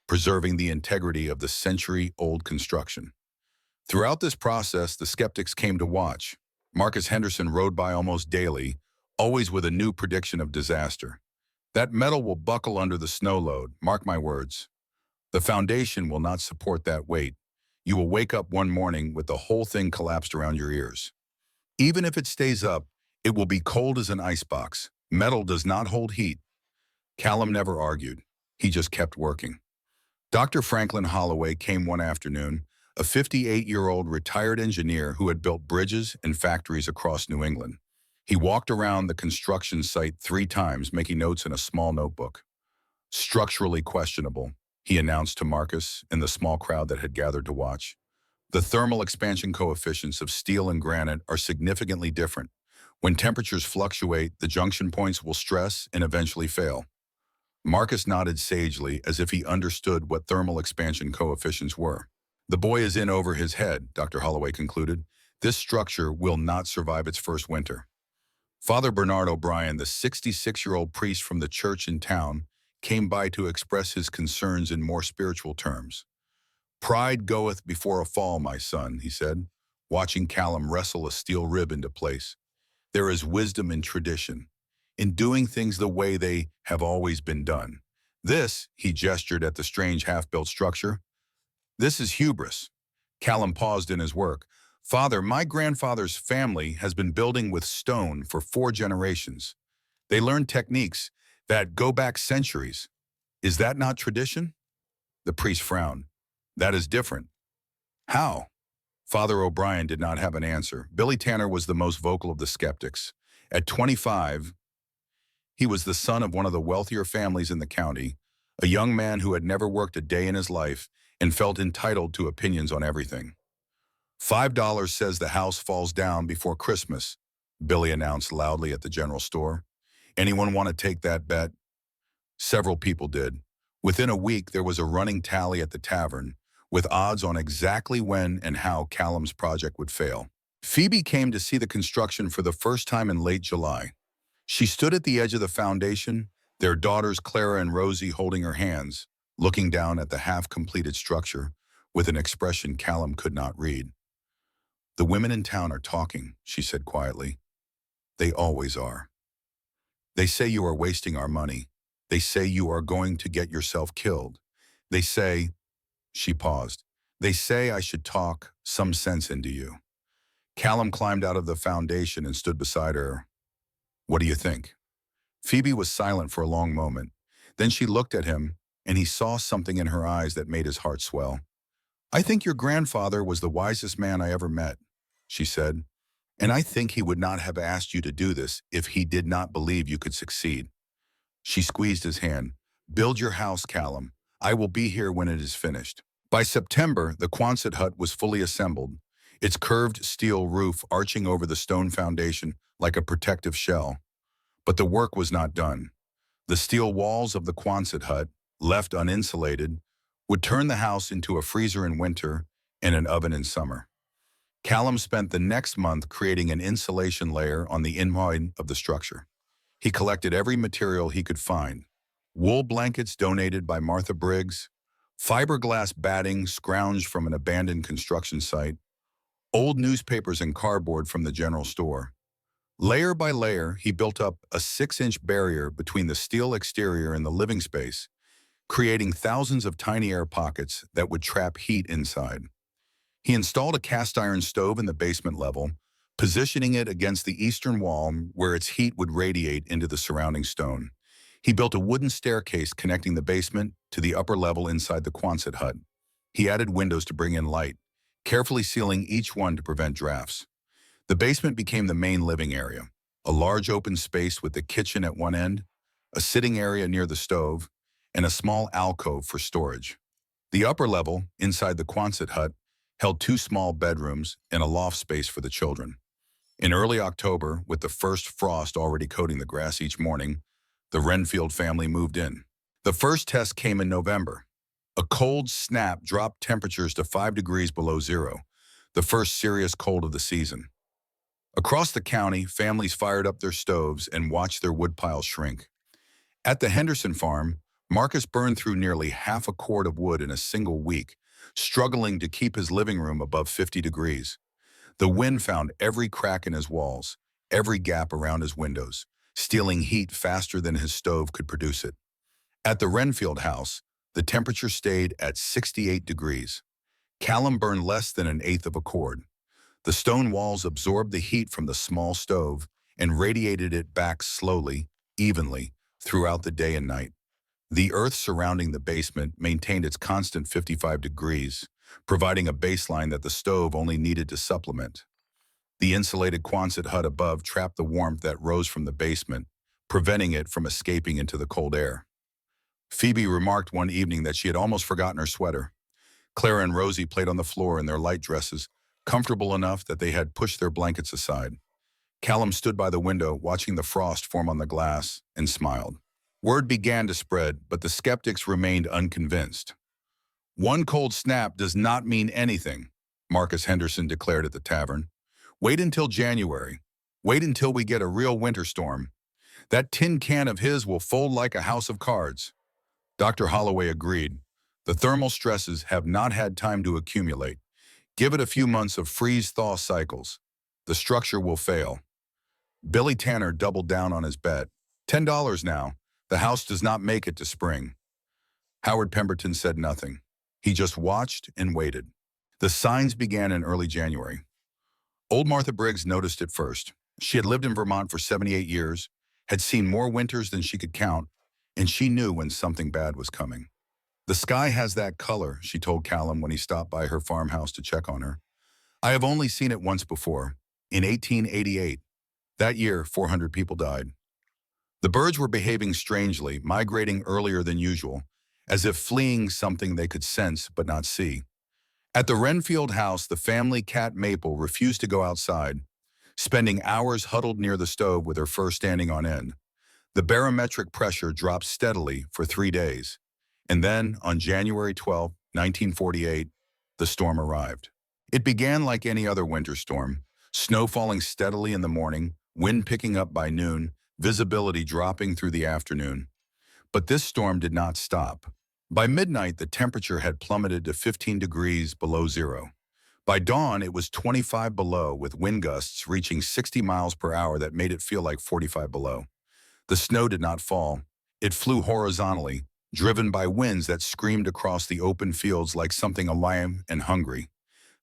Speaker 1: preserving the integrity of the century-old construction. Throughout this process, the skeptics came to watch. Marcus Henderson rode by almost daily, always with a new prediction of disaster. "That metal will buckle under the snow load, mark my words. The foundation will not support that weight. You will wake up one morning with the whole thing collapsed around your ears. Even if it stays up, it will be cold as an icebox. Metal does not hold heat. Callum never argued. He just kept working. Dr. Franklin Holloway came one afternoon, a 58-year-old retired engineer who had built bridges and factories across New England. He walked around the construction site 3 times, making notes in a small notebook. Structurally questionable, he announced to Marcus and the small crowd that had gathered to watch. The thermal expansion coefficients of steel and granite are significantly different. When temperatures fluctuate, the junction points will stress and eventually fail. Marcus nodded sagely as if he understood what thermal expansion coefficients were. The boy is in over his head, Dr. Holloway concluded. This structure will not survive its first winter. Father Bernard O'Brien, the 66-year-old priest from the church in town, came by to express his concerns in more spiritual terms. "Pride goeth before a fall, my son," he said, watching Callum wrestle a steel rib into place. "There is wisdom in tradition, in doing things the way they have always been done. This," he gestured at the strange half-built structure, "this is hubris." Callum paused in his work. "Father, my grandfather's family has been building with stone for 4 generations. They learned techniques that go back centuries. Is that not tradition?" The priest frowned. "That is different." "How?" Father O'Brien did not have an answer. Billy Tanner was the most vocal of the skeptics. At 25, he was the son of one of the wealthier families in the county, a young man who had never worked a day in his life and felt entitled to opinions on everything. $5 says the house falls down before Christmas," Billy announced loudly at the general store. "Anyone want to take that bet?" Several people did. Within a week, there was a running tally at the tavern, with odds on exactly when and how Callum's project would fail. Phoebe came to see the construction for the first time in late July. She stood at the edge of the foundation, their daughters Clara and Rosie holding her hands, looking down at the half-completed structure with an expression Callum could not read. "The women in town are talking," she said quietly. "They always are. They say you are wasting our money. They say you are going to get yourself killed. They say," she paused, "they say I should talk some sense into you." Callum climbed out of the foundation and stood beside her. "What do you think?" Phoebe was silent for a long moment. Then she looked at him, and he saw something in her eyes that made his heart swell. "I think your grandfather was the wisest man I ever met," she said, "and I think he would not have asked you to do this if he did not believe you could succeed." She squeezed his hand. "Build your house, Callum. I will be here when it is finished." By September, the Quonset hut was fully assembled, its curved steel roof arching over the stone foundation like a protective shell. But the work was not done. The steel walls of the Quonset hut, left uninsulated, would turn the house into a freezer in winter and an oven in summer. Callum spent the next month creating an insulation layer on the inside of the structure. He collected every material he could find: wool blankets donated by Martha Briggs, fiberglass batting scrounged from an abandoned construction site, old newspapers and cardboard from the general store. Layer by layer, he built up a 6-inch barrier between the steel exterior and the living space, creating thousands of tiny air pockets that would trap heat inside. He installed a cast iron stove in the basement level, positioning it against the eastern wall where its heat would radiate into the surrounding stone. He built a wooden staircase connecting the basement to the upper level inside the Quonset hut. He added windows to bring in light, carefully sealing each one to prevent drafts. The basement became the main living area, a large open space with the kitchen at one end, a sitting area near the stove, and a small alcove for storage. The upper level, inside the Quonset hut, held 2 small bedrooms and a loft space for the children. In early October, with the first frost already coating the grass each morning, the Renfield family moved in. The first test came in November. A cold snap dropped temperatures to 5 degrees below zero, the first serious cold of the season. Across the county, families fired up their stoves and watched their woodpiles shrink. At the Henderson farm, Marcus burned through nearly half a cord of wood in a single week, struggling to keep his living room above 50 degrees. The wind found every crack in his walls, every gap around his windows, stealing heat faster than his stove could produce it. At the Renfield house, the temperature stayed at 68 degrees. Callum burned less than an eighth of a cord. The stone walls absorbed the heat from the small stove and radiated it back slowly, evenly, throughout the day and night. The earth surrounding the basement maintained its constant 55 degrees, providing a baseline that the stove only needed to supplement. The insulated Quonset hut above trapped the warmth that rose from the basement, preventing it from escaping into the cold air. Phoebe remarked one evening that she had almost forgotten her sweater. Clara and Rosie played on the floor in their light dresses, comfortable enough that they had pushed their blankets aside. Callum stood by the window, watching the frost form on the glass, and smiled. Word began to spread, but the skeptics remained unconvinced. "One cold snap does not mean anything," Marcus Henderson declared at the tavern. "Wait until January. Wait until we get a real winter storm. That tin can of his will fold like a house of cards." Dr. Holloway agreed. The thermal stresses have not had time to accumulate. Give it a few months of freeze-thaw cycles. The structure will fail. Billy Tanner doubled down on his bet. $10 now. The house does not make it to spring. Howard Pemberton said nothing. He just watched and waited. The signs began in early January. Old Martha Briggs noticed it first. She had lived in Vermont for 78 years, had seen more winters than she could count, and she knew when something bad was coming. "The sky has that color," she told Callum when he stopped by her farmhouse to check on her. "I have only seen it once before, in 1888. That year, 400 people died." The birds were behaving strangely, migrating earlier than usual, as if fleeing something they could sense but not see. At the Renfield house, the family cat Maple refused to go outside, spending hours huddled near the stove with her fur standing on end. The barometric pressure dropped steadily for 3 days. And then, on January 12, 1948, the storm arrived. It began like any other winter storm, snow falling steadily in the morning, wind picking up by noon, visibility dropping through the afternoon. But this storm did not stop. By midnight, the temperature had plummeted to 15 degrees below zero. By dawn, it was 25 below, with wind gusts reaching 60 miles per hour that made it feel like 45 below. The snow did not fall. It flew horizontally, driven by winds that screamed across the open fields like something alive and hungry.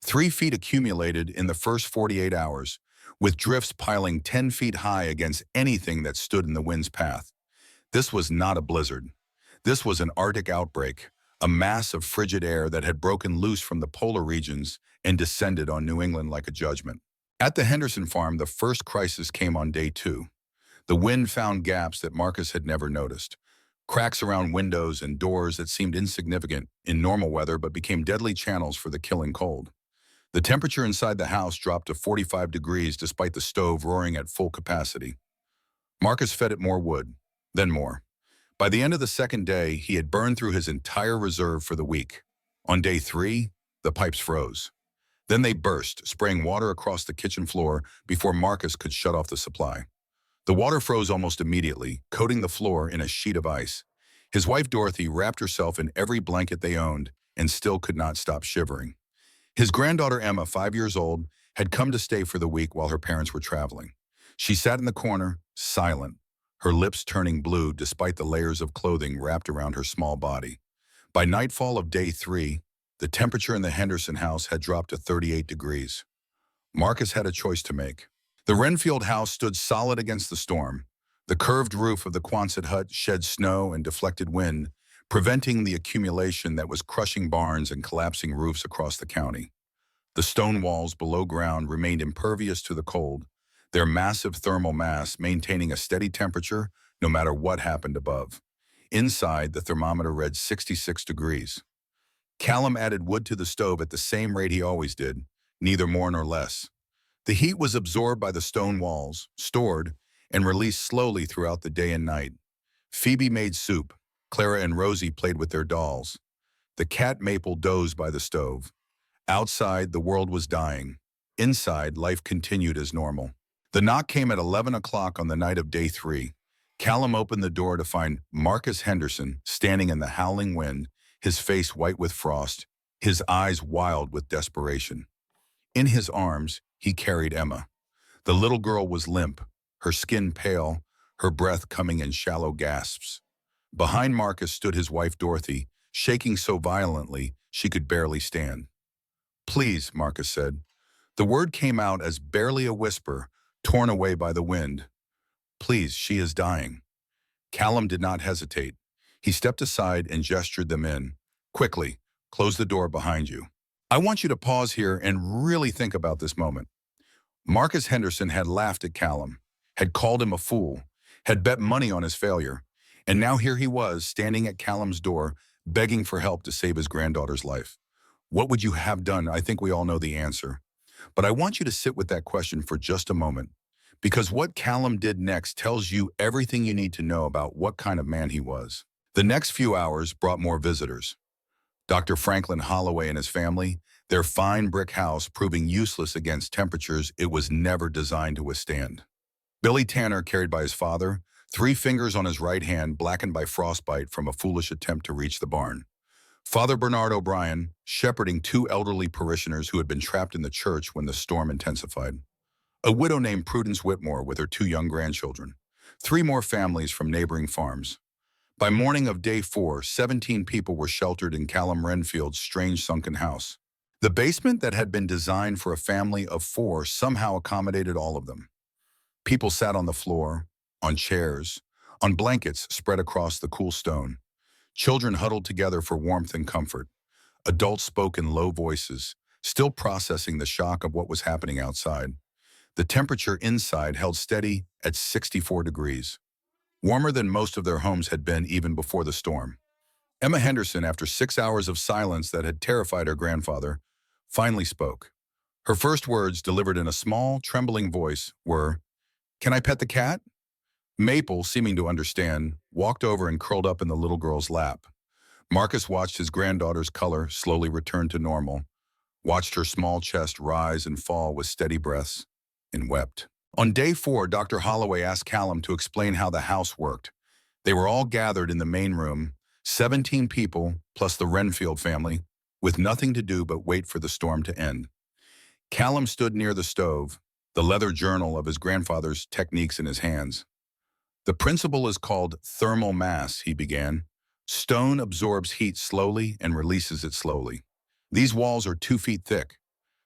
Speaker 1: 3 feet accumulated in the first 48 hours, with drifts piling 10 feet high against anything that stood in the wind's path. This was not a blizzard. This was an Arctic outbreak, a mass of frigid air that had broken loose from the polar regions and descended on New England like a judgment. At the Henderson farm, the first crisis came on day 2. The wind found gaps that Marcus had never noticed. Cracks around windows and doors that seemed insignificant in normal weather but became deadly channels for the killing cold. The temperature inside the house dropped to 45 degrees despite the stove roaring at full capacity. Marcus fed it more wood, then more. By the end of the second day, he had burned through his entire reserve for the week. On day 3, the pipes froze. Then they burst, spraying water across the kitchen floor before Marcus could shut off the supply. The water froze almost immediately, coating the floor in a sheet of ice. His wife Dorothy wrapped herself in every blanket they owned and still could not stop shivering. His granddaughter Emma, 5 years old, had come to stay for the week while her parents were traveling. She sat in the corner, silent, her lips turning blue despite the layers of clothing wrapped around her small body. By nightfall of day 3, the temperature in the Henderson house had dropped to 38 degrees. Marcus had a choice to make. The Renfield house stood solid against the storm. The curved roof of the Quonset hut shed snow and deflected wind, preventing the accumulation that was crushing barns and collapsing roofs across the county. The stone walls below ground remained impervious to the cold, their massive thermal mass maintaining a steady temperature no matter what happened above. Inside, the thermometer read 66 degrees. Callum added wood to the stove at the same rate he always did, neither more nor less. The heat was absorbed by the stone walls, stored, and released slowly throughout the day and night. Phoebe made soup. Clara and Rosie played with their dolls. The cat Maple dozed by the stove. Outside, the world was dying. Inside, life continued as normal. The knock came at 11 o'clock on the night of day 3. Callum opened the door to find Marcus Henderson standing in the howling wind, his face white with frost, his eyes wild with desperation. In his arms, he carried Emma. The little girl was limp, her skin pale, her breath coming in shallow gasps. Behind Marcus stood his wife Dorothy, shaking so violently she could barely stand. Please, Marcus said. The word came out as barely a whisper, torn away by the wind. Please, she is dying. Callum did not hesitate. He stepped aside and gestured them in. Quickly, close the door behind you. I want you to pause here and really think about this moment. Marcus Henderson had laughed at Callum, had called him a fool, had bet money on his failure, and now here he was standing at Callum's door, begging for help to save his granddaughter's life. What would you have done? I think we all know the answer. But I want you to sit with that question for just a moment, because what Callum did next tells you everything you need to know about what kind of man he was. The next few hours brought more visitors. Dr. Franklin Holloway and his family, their fine brick house proving useless against temperatures it was never designed to withstand. Billy Tanner, carried by his father, 3 fingers on his right hand blackened by frostbite from a foolish attempt to reach the barn. Father Bernard O'Brien, shepherding 2 elderly parishioners who had been trapped in the church when the storm intensified. A widow named Prudence Whitmore with her 2 young grandchildren. 3 more families from neighboring farms. By morning of day 4, 17 people were sheltered in Callum Renfield's strange sunken house. The basement that had been designed for a family of 4 somehow accommodated all of them. People sat on the floor, on chairs, on blankets spread across the cool stone. Children huddled together for warmth and comfort. Adults spoke in low voices, still processing the shock of what was happening outside. The temperature inside held steady at 64 degrees. Warmer than most of their homes had been even before the storm. Emma Henderson, after 6 hours of silence that had terrified her grandfather, finally spoke. Her first words, delivered in a small, trembling voice, were, "Can I pet the cat?" Maple, seeming to understand, walked over and curled up in the little girl's lap. Marcus watched his granddaughter's color slowly return to normal, watched her small chest rise and fall with steady breaths, and wept. On day 4, Dr. Holloway asked Callum to explain how the house worked. They were all gathered in the main room, 17 people plus the Renfield family, with nothing to do but wait for the storm to end. Callum stood near the stove, the leather journal of his grandfather's techniques in his hands. "The principle is called thermal mass," he began. "Stone absorbs heat slowly and releases it slowly. These walls are 2 feet thick.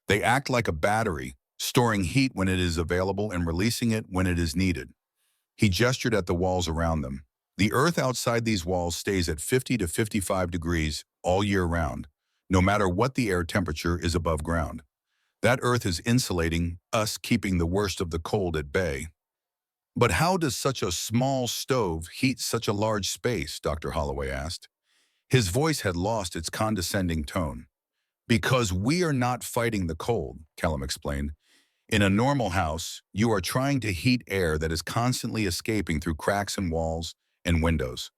Speaker 1: They act like a battery, storing heat when it is available and releasing it when it is needed." He gestured at the walls around them. "The earth outside these walls stays at 50 to 55 degrees all year round, no matter what the air temperature is above ground. That earth is insulating us, keeping the worst of the cold at bay." "But how does such a small stove heat such a large space?" Dr. Holloway asked. His voice had lost its condescending tone. "Because we are not fighting the cold," Callum explained. "In a normal house, you are trying to heat air that is constantly escaping through cracks in walls and windows.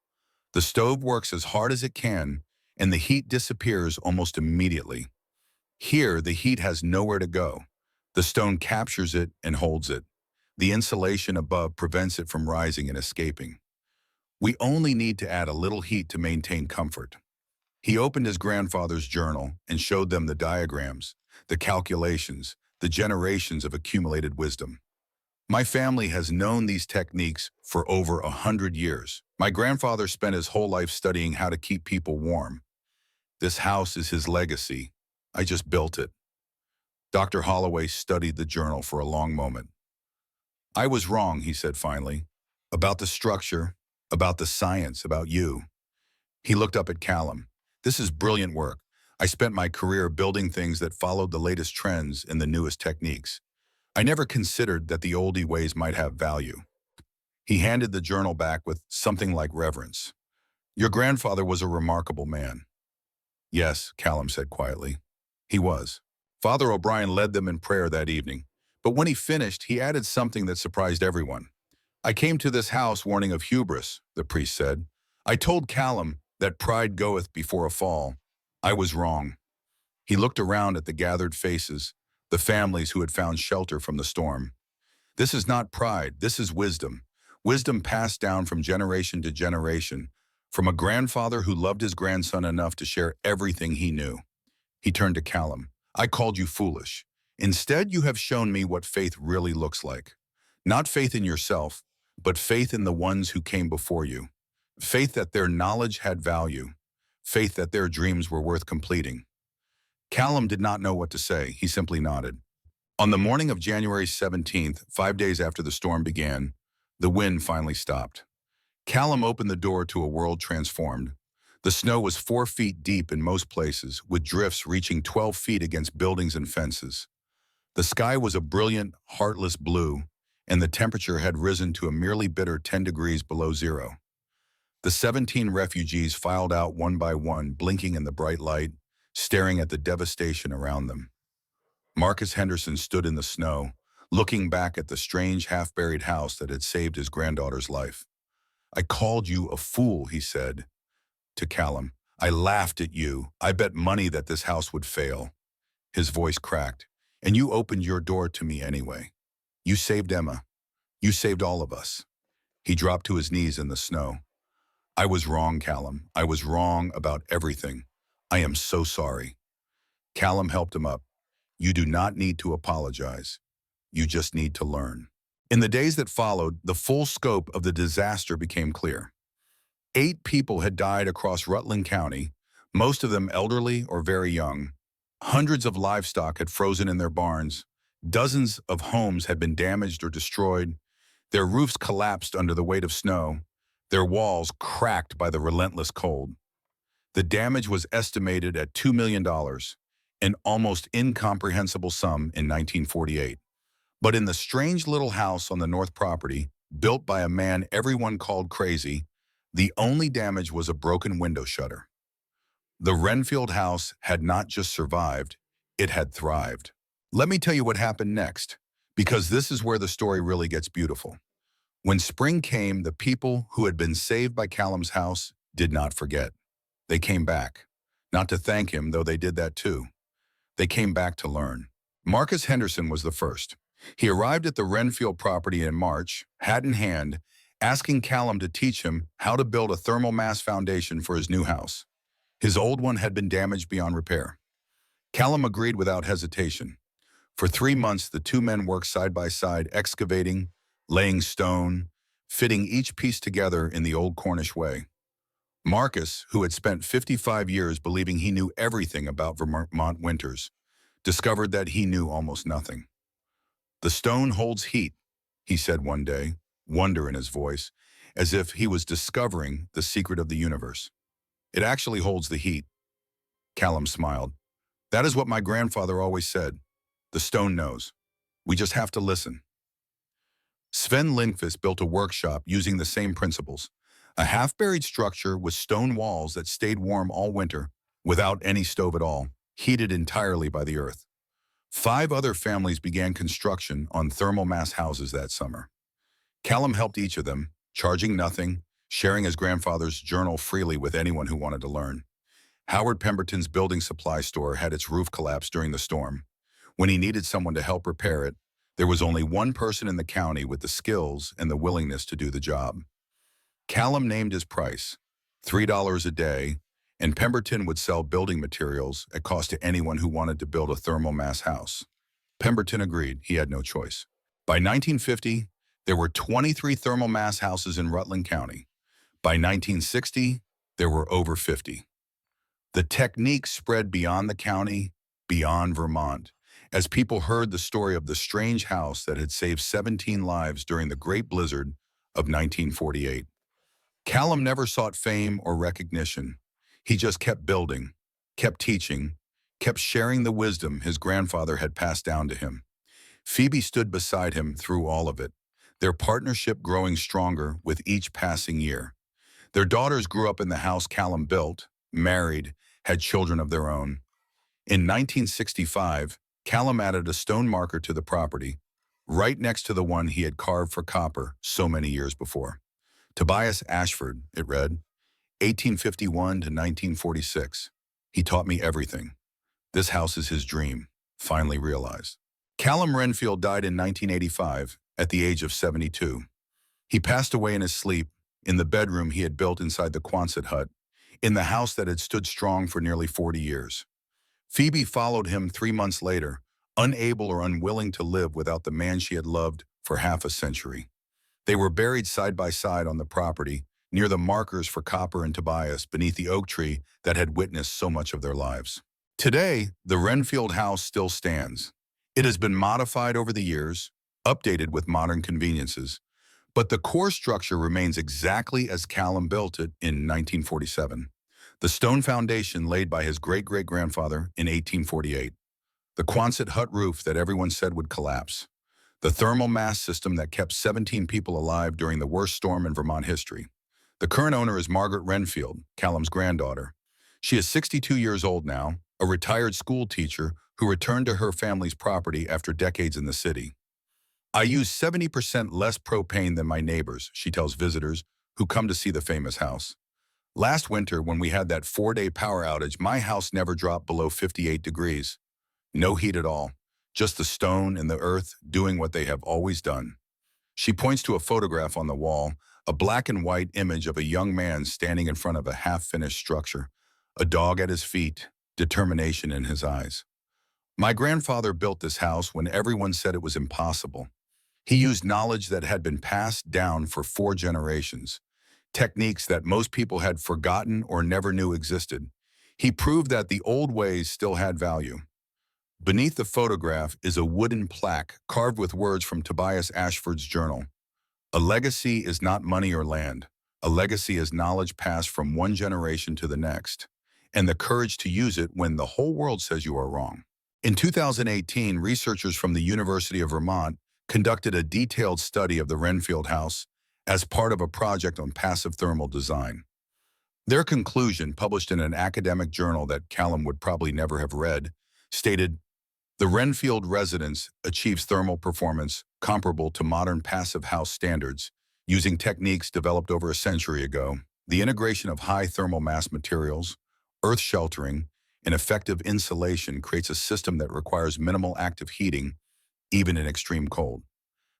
Speaker 1: The stove works as hard as it can, and the heat disappears almost immediately. Here, the heat has nowhere to go. The stone captures it and holds it. The insulation above prevents it from rising and escaping. We only need to add a little heat to maintain comfort." He opened his grandfather's journal and showed them the diagrams, the calculations, the generations of accumulated wisdom. "My family has known these techniques for over 100 years. My grandfather spent his whole life studying how to keep people warm. This house is his legacy. I just built it." Dr. Holloway studied the journal for a long moment. "I was wrong," he said finally, "about the structure, about the science, about you." He looked up at Callum. "This is brilliant work. I spent my career building things that followed the latest trends and the newest techniques. I never considered that the oldie ways might have value." He handed the journal back with something like reverence. "Your grandfather was a remarkable man." "Yes," Callum said quietly. "He was." Father O'Brien led them in prayer that evening. But when he finished, he added something that surprised everyone. "I came to this house warning of hubris," the priest said. "I told Callum that pride goeth before a fall. I was wrong." He looked around at the gathered faces, the families who had found shelter from the storm. "This is not pride, this is wisdom. Wisdom passed down from generation to generation, from a grandfather who loved his grandson enough to share everything he knew." He turned to Callum. "I called you foolish. Instead, you have shown me what faith really looks like. Not faith in yourself, but faith in the ones who came before you. Faith that their knowledge had value. Faith that their dreams were worth completing." Callum did not know what to say. He simply nodded. On the morning of January 17th, 5 days after the storm began, the wind finally stopped. Callum opened the door to a world transformed. The snow was 4 feet deep in most places, with drifts reaching 12 feet against buildings and fences. The sky was a brilliant, heartless blue, and the temperature had risen to a merely bitter 10 degrees below zero. The 17 refugees filed out one by one, blinking in the bright light, staring at the devastation around them. Marcus Henderson stood in the snow, looking back at the strange half-buried house that had saved his granddaughter's life. "I called you a fool," he said to Callum. "I laughed at you. I bet money that this house would fail." His voice cracked. "And you opened your door to me anyway. You saved Emma. You saved all of us." He dropped to his knees in the snow. "I was wrong, Callum. I was wrong about everything. I am so sorry." Callum helped him up. "You do not need to apologize. You just need to learn." In the days that followed, the full scope of the disaster became clear. 8 people had died across Rutland County, most of them elderly or very young. Hundreds of livestock had frozen in their barns. Dozens of homes had been damaged or destroyed. Their roofs collapsed under the weight of snow, their walls cracked by the relentless cold. The damage was estimated at $2 million, an almost incomprehensible sum in 1948. But in the strange little house on the north property, built by a man everyone called crazy, the only damage was a broken window shutter. The Renfield house had not just survived, it had thrived. Let me tell you what happened next, because this is where the story really gets beautiful. When spring came, the people who had been saved by Callum's house did not forget. They came back, not to thank him, though they did that too. They came back to learn. Marcus Henderson was the first. He arrived at the Renfield property in March, hat in hand, asking Callum to teach him how to build a thermal mass foundation for his new house. His old one had been damaged beyond repair. Callum agreed without hesitation. For 3 months, the two men worked side by side, excavating, laying stone, fitting each piece together in the old Cornish way. Marcus, who had spent 55 years believing he knew everything about Vermont winters, discovered that he knew almost nothing. "The stone holds heat," he said one day, wonder in his voice, as if he was discovering the secret of the universe. "It actually holds the heat." Callum smiled. "That is what my grandfather always said. The stone knows. We just have to listen." Sven Lindqvist built a workshop using the same principles, a half-buried structure with stone walls that stayed warm all winter, without any stove at all, heated entirely by the earth. 5 other families began construction on thermal mass houses that summer. Callum helped each of them, charging nothing, sharing his grandfather's journal freely with anyone who wanted to learn. Howard Pemberton's building supply store had its roof collapse during the storm. When he needed someone to help repair it, there was only one person in the county with the skills and the willingness to do the job. Callum named his price, $3 a day, and Pemberton would sell building materials at cost to anyone who wanted to build a thermal mass house. Pemberton agreed. He had no choice. By 1950, there were 23 thermal mass houses in Rutland County. By 1960, there were over 50. The technique spread beyond the county, beyond Vermont, as people heard the story of the strange house that had saved 17 lives during the Great Blizzard of 1948. Callum never sought fame or recognition. He just kept building, kept teaching, kept sharing the wisdom his grandfather had passed down to him. Phoebe stood beside him through all of it, their partnership growing stronger with each passing year. Their daughters grew up in the house Callum built, married, had children of their own. In 1965, Callum added a stone marker to the property, right next to the one he had carved for copper so many years before. Tobias Ashford, it read, 1851 to 1946. He taught me everything. This house is his dream, finally realized. Callum Renfield died in 1985 at the age of 72. He passed away in his sleep in the bedroom he had built inside the Quonset hut, in the house that had stood strong for nearly 40 years. Phoebe followed him 3 months later, unable or unwilling to live without the man she had loved for half a century. They were buried side by side on the property, near the markers for Copper and Tobias beneath the oak tree that had witnessed so much of their lives. Today, the Renfield house still stands. It has been modified over the years, updated with modern conveniences, but the core structure remains exactly as Callum built it in 1947. The stone foundation laid by his great-great-grandfather in 1848. The Quonset hut roof that everyone said would collapse. The thermal mass system that kept 17 people alive during the worst storm in Vermont history. The current owner is Margaret Renfield, Callum's granddaughter. She is 62 years old now, a retired school teacher who returned to her family's property after decades in the city. I use 70% less propane than my neighbors, she tells visitors who come to see the famous house. Last winter, when we had that 4-day power outage, my house never dropped below 58 degrees. No heat at all, just the stone and the earth doing what they have always done. She points to a photograph on the wall, a black and white image of a young man standing in front of a half-finished structure, a dog at his feet, determination in his eyes. My grandfather built this house when everyone said it was impossible. He used knowledge that had been passed down for 4 generations, techniques that most people had forgotten or never knew existed. He proved that the old ways still had value. Beneath the photograph is a wooden plaque carved with words from Tobias Ashford's journal. A legacy is not money or land. A legacy is knowledge passed from one generation to the next, and the courage to use it when the whole world says you are wrong. In 2018, researchers from the University of Vermont conducted a detailed study of the Renfield house as part of a project on passive thermal design. Their conclusion, published in an academic journal that Callum would probably never have read, stated, "The Renfield residence achieves thermal performance comparable to modern passive house standards using techniques developed over a century ago. The integration of high thermal mass materials, earth sheltering, and effective insulation creates a system that requires minimal active heating, even in extreme cold.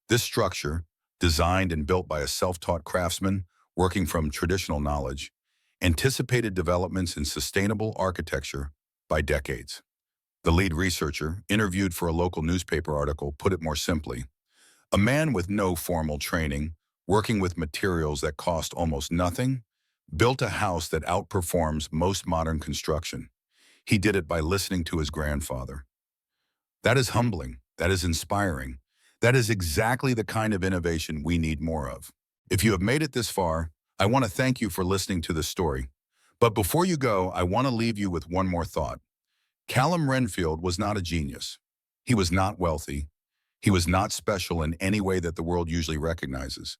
Speaker 1: This structure, designed and built by a self-taught craftsman working from traditional knowledge, anticipated developments in sustainable architecture by decades." The lead researcher, interviewed for a local newspaper article, put it more simply. A man with no formal training, working with materials that cost almost nothing, built a house that outperforms most modern construction. He did it by listening to his grandfather. That is humbling. That is inspiring. That is exactly the kind of innovation we need more of. If you have made it this far, I want to thank you for listening to this story. But before you go, I want to leave you with one more thought. Callum Renfield was not a genius. He was not wealthy. He was not special in any way that the world usually recognizes.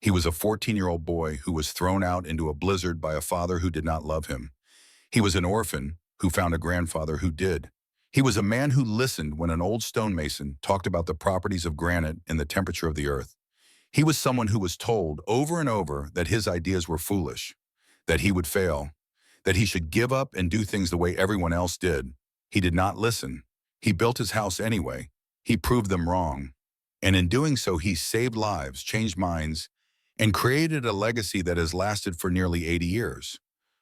Speaker 1: He was a 14-year-old boy who was thrown out into a blizzard by a father who did not love him. He was an orphan who found a grandfather who did. He was a man who listened when an old stonemason talked about the properties of granite and the temperature of the earth. He was someone who was told over and over that his ideas were foolish, that he would fail, that he should give up and do things the way everyone else did. He did not listen. He built his house anyway. He proved them wrong. And in doing so, he saved lives, changed minds, and created a legacy that has lasted for nearly 80 years.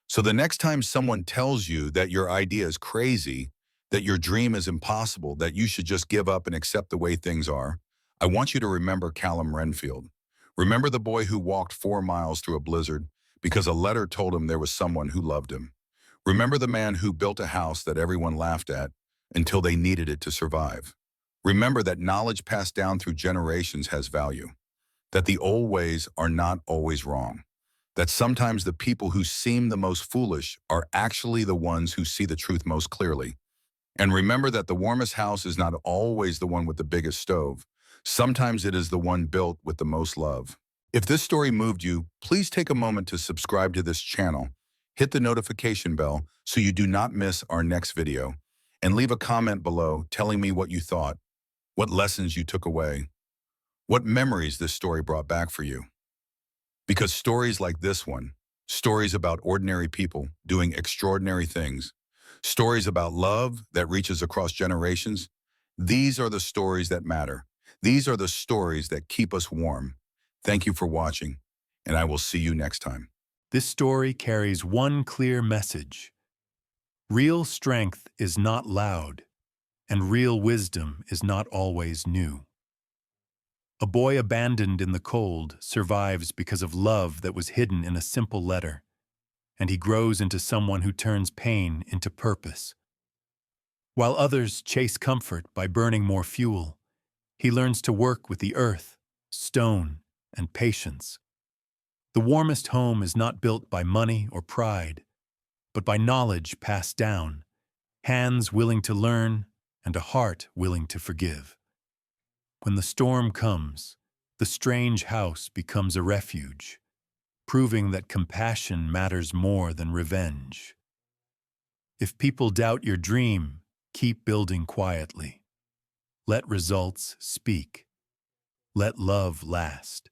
Speaker 1: So the next time someone tells you that your idea is crazy, that your dream is impossible, that you should just give up and accept the way things are, I want you to remember Callum Renfield. Remember the boy who walked 4 miles through a blizzard because a letter told him there was someone who loved him. Remember the man who built a house that everyone laughed at until they needed it to survive. Remember that knowledge passed down through generations has value, that the old ways are not always wrong, that sometimes the people who seem the most foolish are actually the ones who see the truth most clearly. And remember that the warmest house is not always the one with the biggest stove. Sometimes it is the one built with the most love. If this story moved you, please take a moment to subscribe to this channel, hit the notification bell so you do not miss our next video, and leave a comment below telling me what you thought, what lessons you took away, what memories this story brought back for you. Because stories like this one, stories about ordinary people doing extraordinary things, stories about love that reaches across generations, these are the stories that matter. These are the stories that keep us warm. Thank you for watching, and I will see you next time.
Speaker 6: This story carries one clear message. Real strength is not loud, and real wisdom is not always new. A boy abandoned in the cold survives because of love that was hidden in a simple letter, and he grows into someone who turns pain into purpose. While others chase comfort by burning more fuel, he learns to work with the earth, stone, and patience. The warmest home is not built by money or pride, but by knowledge passed down, hands willing to learn, and a heart willing to forgive. When the storm comes, the strange house becomes a refuge, proving that compassion matters more than revenge. If people doubt your dream, keep building quietly. Let results speak. Let love last.